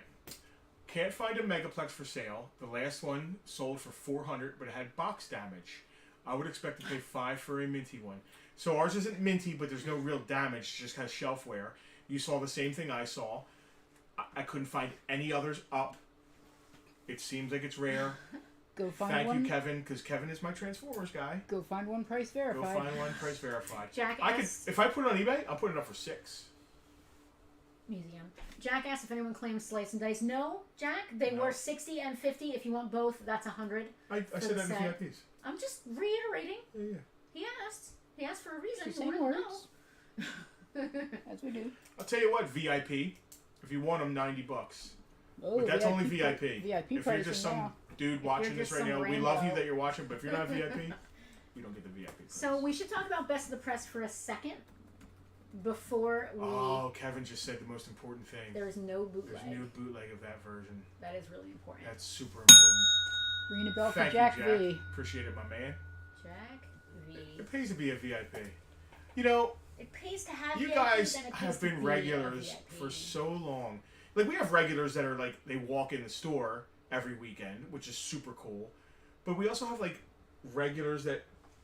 Can't find a Megaplex for sale. The last one sold for $400, but it had box damage. I would expect to pay $5 for a minty one. So ours isn't minty, but there's no real damage. Just has shelf wear. You saw the same thing I saw. I couldn't find any others up. It seems like it's rare. Go find Thank one. you, Kevin, because Kevin is my Transformers guy. Go find one price verified. Go find one price verified. Jack I could, asked, if I put it on eBay, I'll put it up for $6. Museum. Jack asked if anyone claims Slice and Dice. No, Jack. They No. were 60 and 50. If you want both, that's 100. I said that in the set. VIPs. I'm just reiterating. Yeah. He asked. He asked for a reason. She's You saying wanted to words. know. As we do. I'll tell you what, VIP. If you want them, $90. Oh, But that's only VIP. VIP If you're just some now. dude watching this just right some now, we love you rando. that you're watching, but if you're not VIP, you don't get the VIP price. So we should talk about Best of the Press for a second before we. Oh, Kevin just said the most important thing. There is no bootleg. There's no bootleg of that version. That is really important. That's super important. Ring a bell for Thank Jack you, Jack. V. Appreciate it, my man. Jack V. It pays to be a VIP. You know, It pays to have you VIPs guys and it pays have to been be a regulars VIP. for so long. Like, we have regulars that are like, they walk in the store every weekend, which is super cool. But we also have like regulars that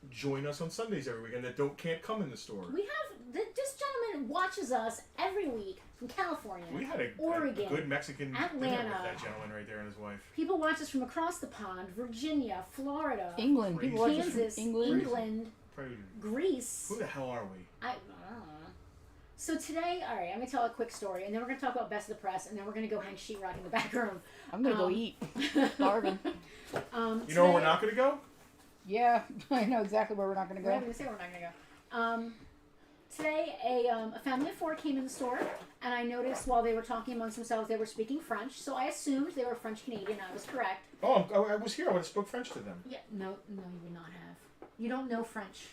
join us on Sundays every weekend that can't come in the store. We have this gentleman watches us every week from California. We had a Oregon, good Mexican dinner with Atlanta. that gentleman right there and his wife. People watch us from across the pond, Virginia, Florida, England. People watch us from Kansas, England. Probably, Greece. who the hell are we? I don't know. So today, all right, I'm gonna tell a quick story, and then we're gonna talk about Best of the Press, and then we're gonna go hang sheetrock in the back room. I'm gonna go eat. Starving. You know where we're not going to go? Yeah, I know exactly where we're not gonna We're not go. gonna say we're not gonna go. Today, a family of 4 came in the store, and I noticed while they were talking amongst themselves, they were speaking French. So I assumed they were French Canadian. I was correct. Oh, I was here. I would have spoke French to them. Yeah, no, you would not have. You don't know French.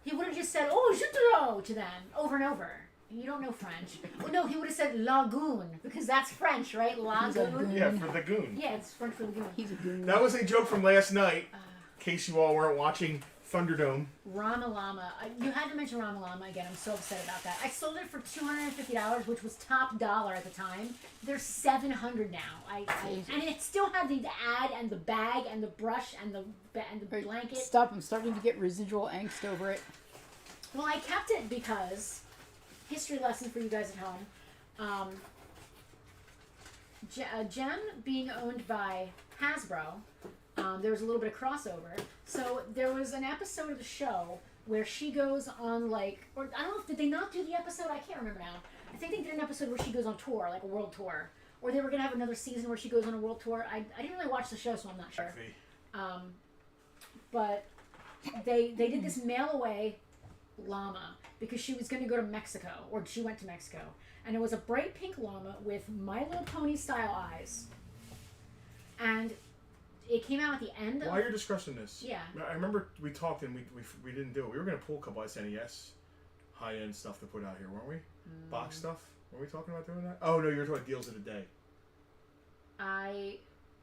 He would have just said, "Oh, je te to them over and over. You don't know French. Oh no, he would have said lagoon because that's French, right? Lagoon. Yeah, for the goon. Yeah, it's French for lagoon. He's a goon. That was a joke from last night. In case you all weren't watching Thunderdome. Ramalama. You had to mention Ramalama again. I'm so upset about that. I sold it for $250, which was top dollar at the time. They're $700 now. And it still had the ad and the bag and the brush and the Right, blanket. Stop! I'm starting to get residual angst over it. Well, I kept it because history lesson for you guys at home. Gem being owned by Hasbro. There was a little bit of crossover. So there was an episode of the show where she goes on or I don't know if did they not do the episode? I can't remember now. I think they did an episode where she goes on tour, like a world tour, or they were gonna have another season where she goes on a world tour. I didn't really watch the show, so I'm not sure. But they did this mail away llama because she was gonna go to Mexico, or she went to Mexico, and it was a bright pink llama with My Little Pony style eyes, and it came out at the end of... While you're discussing this, Yeah. I remember we talked and we didn't do it. We were going to pull a couple SNES high-end stuff to put out here, weren't we? Box stuff? Were we talking about doing that? Oh, no, you were talking about deals of the day.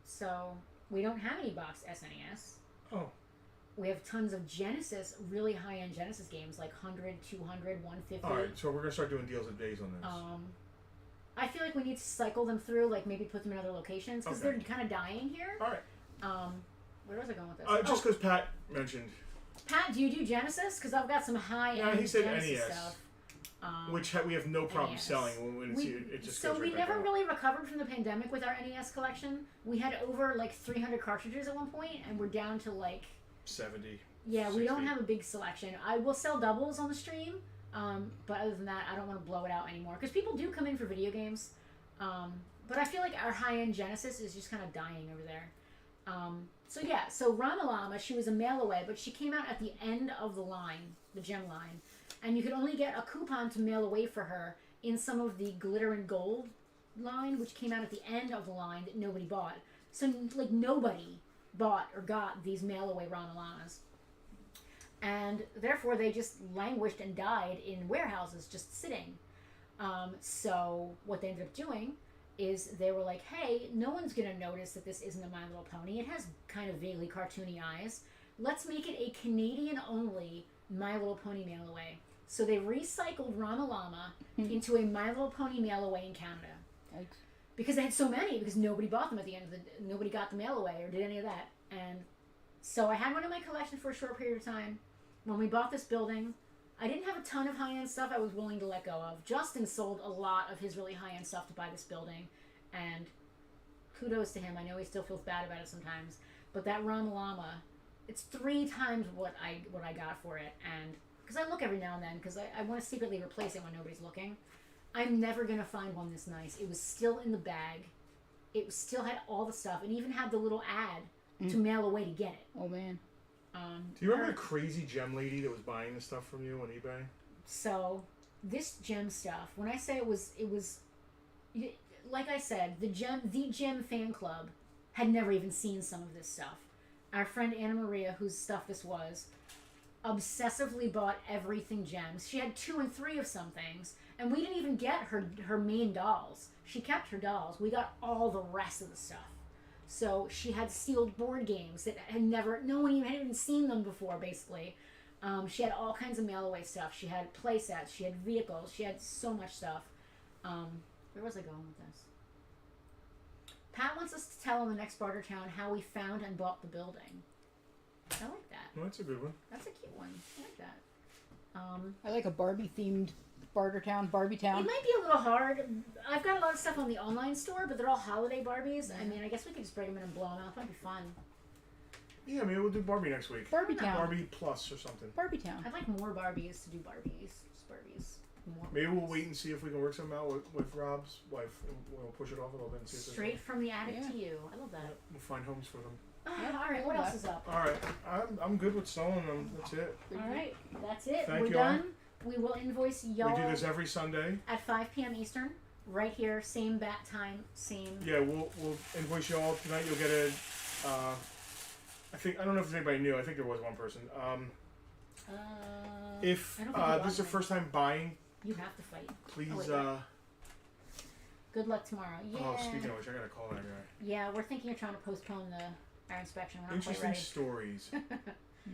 So, we don't have any box SNES. Oh. We have tons of Genesis, really high-end Genesis games, like 100, 200, 150. All right, so we're going to start doing deals of days on this. I feel like we need to cycle them through, like maybe put them in other locations, because they're kind of dying here. All right. Where was I going with this? Just because Pat mentioned... Pat, do you do Genesis? Because I've got some high-end Yeah, he said Genesis NES. stuff. Which we have no problem NES. selling when it just So goes we right back never out. really recovered from the pandemic with our NES collection. We had over like 300 cartridges at one point, and we're down to like 70. Yeah, 60. we don't have a big selection. I will sell doubles on the stream, but other than that, I don't want to blow it out anymore because people do come in for video games. But I feel like our high-end Genesis is just kind of dying over there. So Ramalama, she was a mail away, but she came out at the end of the line, the gem line, and you could only get a coupon to mail away for her in some of the glitter and gold line, which came out at the end of the line that nobody bought. So like nobody bought or got these mail away Ramalamas, and therefore they just languished and died in warehouses, just sitting. So what they ended up doing is they were like, hey, no one's going to notice that this isn't a My Little Pony. It has kind of vaguely cartoony eyes. Let's make it a Canadian-only My Little Pony mail-away. So they recycled Ramalama into a My Little Pony mail-away in Canada. Yikes. Because they had so many, because nobody bought them at the end of nobody got the mail-away or did any of that. And so I had one in my collection for a short period of time. When we bought this building, I didn't have a ton of high-end stuff I was willing to let go of. Justin sold a lot of his really high-end stuff to buy this building, and kudos to him. I know he still feels bad about it sometimes. But that Ramalama, it's 3 times what I got for it, and because I look every now and then because I want to secretly replace it when nobody's looking. I'm never gonna find one this nice. It was still in the bag. It still had all the stuff, and even had the little ad to mail away to get it. Oh man. Do you remember the crazy gem lady that was buying this stuff from you on eBay? So this gem stuff, when I say it was, like I said, the gem fan club had never even seen some of this stuff. Our friend Anna Maria, whose stuff this was, obsessively bought everything gems. She had 2 and 3 of some things, and we didn't even get her main dolls. She kept her dolls. We got all the rest of the stuff. So she had sealed board games that no one even had even seen them before, basically. She had all kinds of mail-away stuff. She had play sets. She had vehicles. She had so much stuff. Where was I going with this? Pat wants us to tell in the next Bartertown how we found and bought the building. I like that. Well, that's a good one. That's a cute one. I like that. I like a Barbie-themed Bartertown, Barbie Town. It might be a little hard. I've got a lot of stuff on the online store, but they're all holiday Barbies. I mean, I guess we could just break them in and blow them out. That might be fun. Yeah, maybe we'll do Barbie next week. Barbie Town. Barbie Plus or something. Barbie Town. I'd like more Barbies to do Barbies. Just Barbies. More Maybe we'll Barbies. wait and see if we can work something out with Rob's wife. We'll push it off a little bit and see if Straight from the attic to you. I love that. we'll find homes for them. All right, what else is up? All right, I'm good with sewing them. That's it. All right, that's it. Thank We're you done. We will invoice y'all We do this every Sunday. at 5 p.m. Eastern, right here, same bat time, same. Yeah, we'll invoice you all tonight. You'll get a. I don't know if there's anybody new. I think there was one person. If I don't think this is your first time buying, you have to fight. please. wait. Good luck tomorrow. Yeah. Oh, speaking of which, I gotta call that guy. Yeah, we're thinking of trying to postpone our inspection. We're not quite Interesting ready. stories.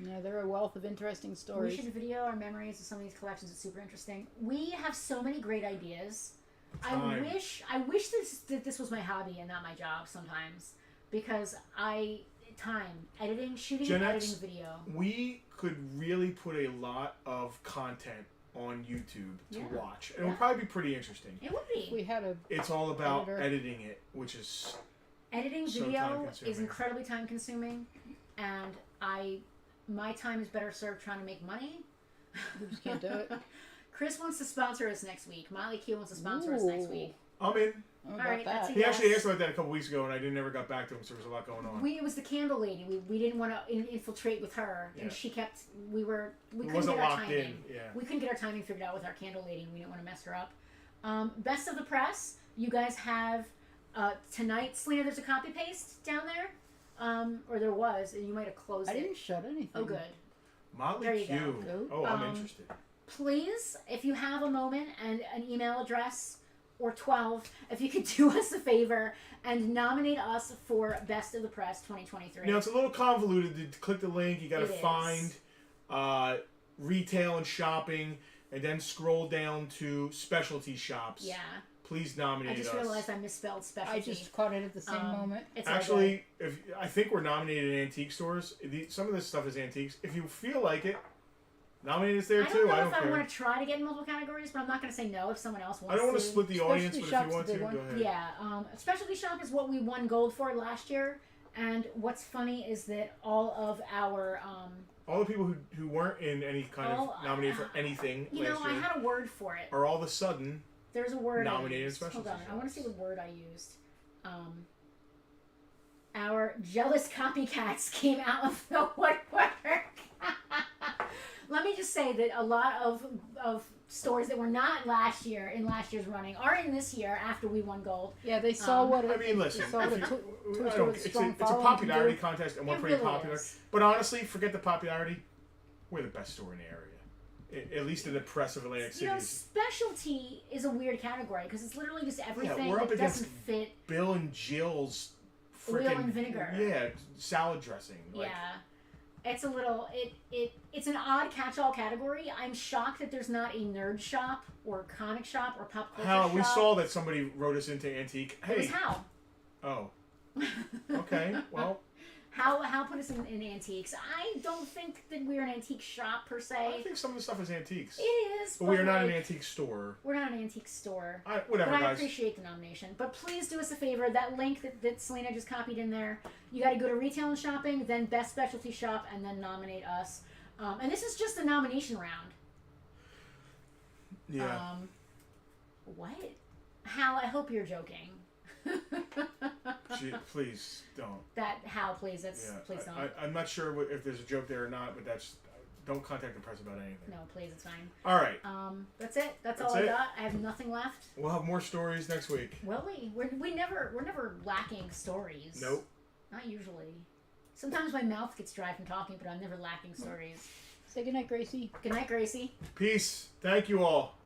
Yeah, there are a wealth of interesting stories. We should video our memories of some of these collections. It's super interesting. We have so many great ideas. Time. I wish that this was my hobby and not my job sometimes, because editing, shooting, Gen and X, editing video. We could really put a lot of content on YouTube to Yeah. watch. And it would probably be pretty interesting. It would be. We had a It's all about Editor. editing it, which is Editing so video time-consuming. is incredibly time consuming, and my time is better served trying to make money. we just can't do it. Chris wants to sponsor us next week. Molly Q wants to sponsor us next week. I'm in. All right, that's that. a He actually Yes. asked about that a couple weeks ago, and I never got back to him, so there was a lot going on. It was the candle lady. We didn't want to infiltrate with her, Yeah. and she kept. We couldn't wasn't get our locked timing. in. Yeah. We couldn't get our timing figured out with our candle lady, and we didn't want to mess her up. Best of the press. You guys have tonight. Selena, there's a copy paste down there, or there was, and you might have closed I it. didn't shut anything. Oh, good. Molly There you Q. go. Oh, I'm interested. Please, if you have a moment and an email address or 12, if you could do us a favor and nominate us for Best of the Press 2023. Now, it's a little convoluted. To click the link, you got to It is. find retail and shopping, and then scroll down to specialty shops. Yeah. Please I nominate just us. realized I misspelled specialty. I just caught it at the same moment. It's all Actually, I think we're nominated in antique stores. Some of this stuff is antiques. If you feel like it, nominate us there good. I too. don't know I don't if I care. want to try to get in multiple categories, but I'm not going to say no if someone else wants I don't want to. to split the audience, but Specialty if you want shop's a to, big go one. ahead. Yeah, Specialty Shop is what we won gold for last year, and what's funny is that all of our All the people who weren't in any kind of nominated for anything you know, last I year had a word for it. are all of a sudden There's a word nominated I in used. specialty Hold on, I want to shops. see what word I used. Our jealous copycats came out of the woodwork. Let me just say that a lot of stores that were not last year in last year's running are in this year after we won gold. Yeah, they saw what. I mean, listen. They saw if what you- Toy I Store don't- with it's a strong following popularity can do. contest, and we're It pretty really popular. is. But honestly, forget the popularity. We're the best store in the area, at least in the press of Atlantic You know, cities. specialty is a weird category because it's literally just everything we're up that against doesn't fit. Bill and Jill's Oil frickin' and vinegar. Yeah, salad dressing. Like, Yeah. It's a little it's an odd catch-all category. I'm shocked that there's not a nerd shop or comic shop or pop culture Hal, shop. we saw that somebody wrote us into antique. It was Hey. Hal. Oh. Okay. Well, Hal put us in antiques. I don't think that we're an antique shop per I se. think some of the stuff is antiques. It is. But we are not an antique store. We're not an antique store. Whatever, but guys. I appreciate the nomination. But please do us a favor. That link that Selena just copied in there, you got to go to Retail and Shopping, then Best Specialty Shop, and then nominate us. And this is just a nomination round. Yeah. What? Hal, I hope you're joking. Please don't. That Hal, please. Please don't. I'm not sure if there's a joke there or not, but don't contact the press about anything. No, please, it's fine. All right. That's it. That's all I got. I have nothing left. We'll have more stories next week. Will we? We're never lacking stories. Nope. Not usually. Sometimes my mouth gets dry from talking, but I'm never lacking stories. Say goodnight, Gracie. Good night, Gracie. Peace. Thank you all.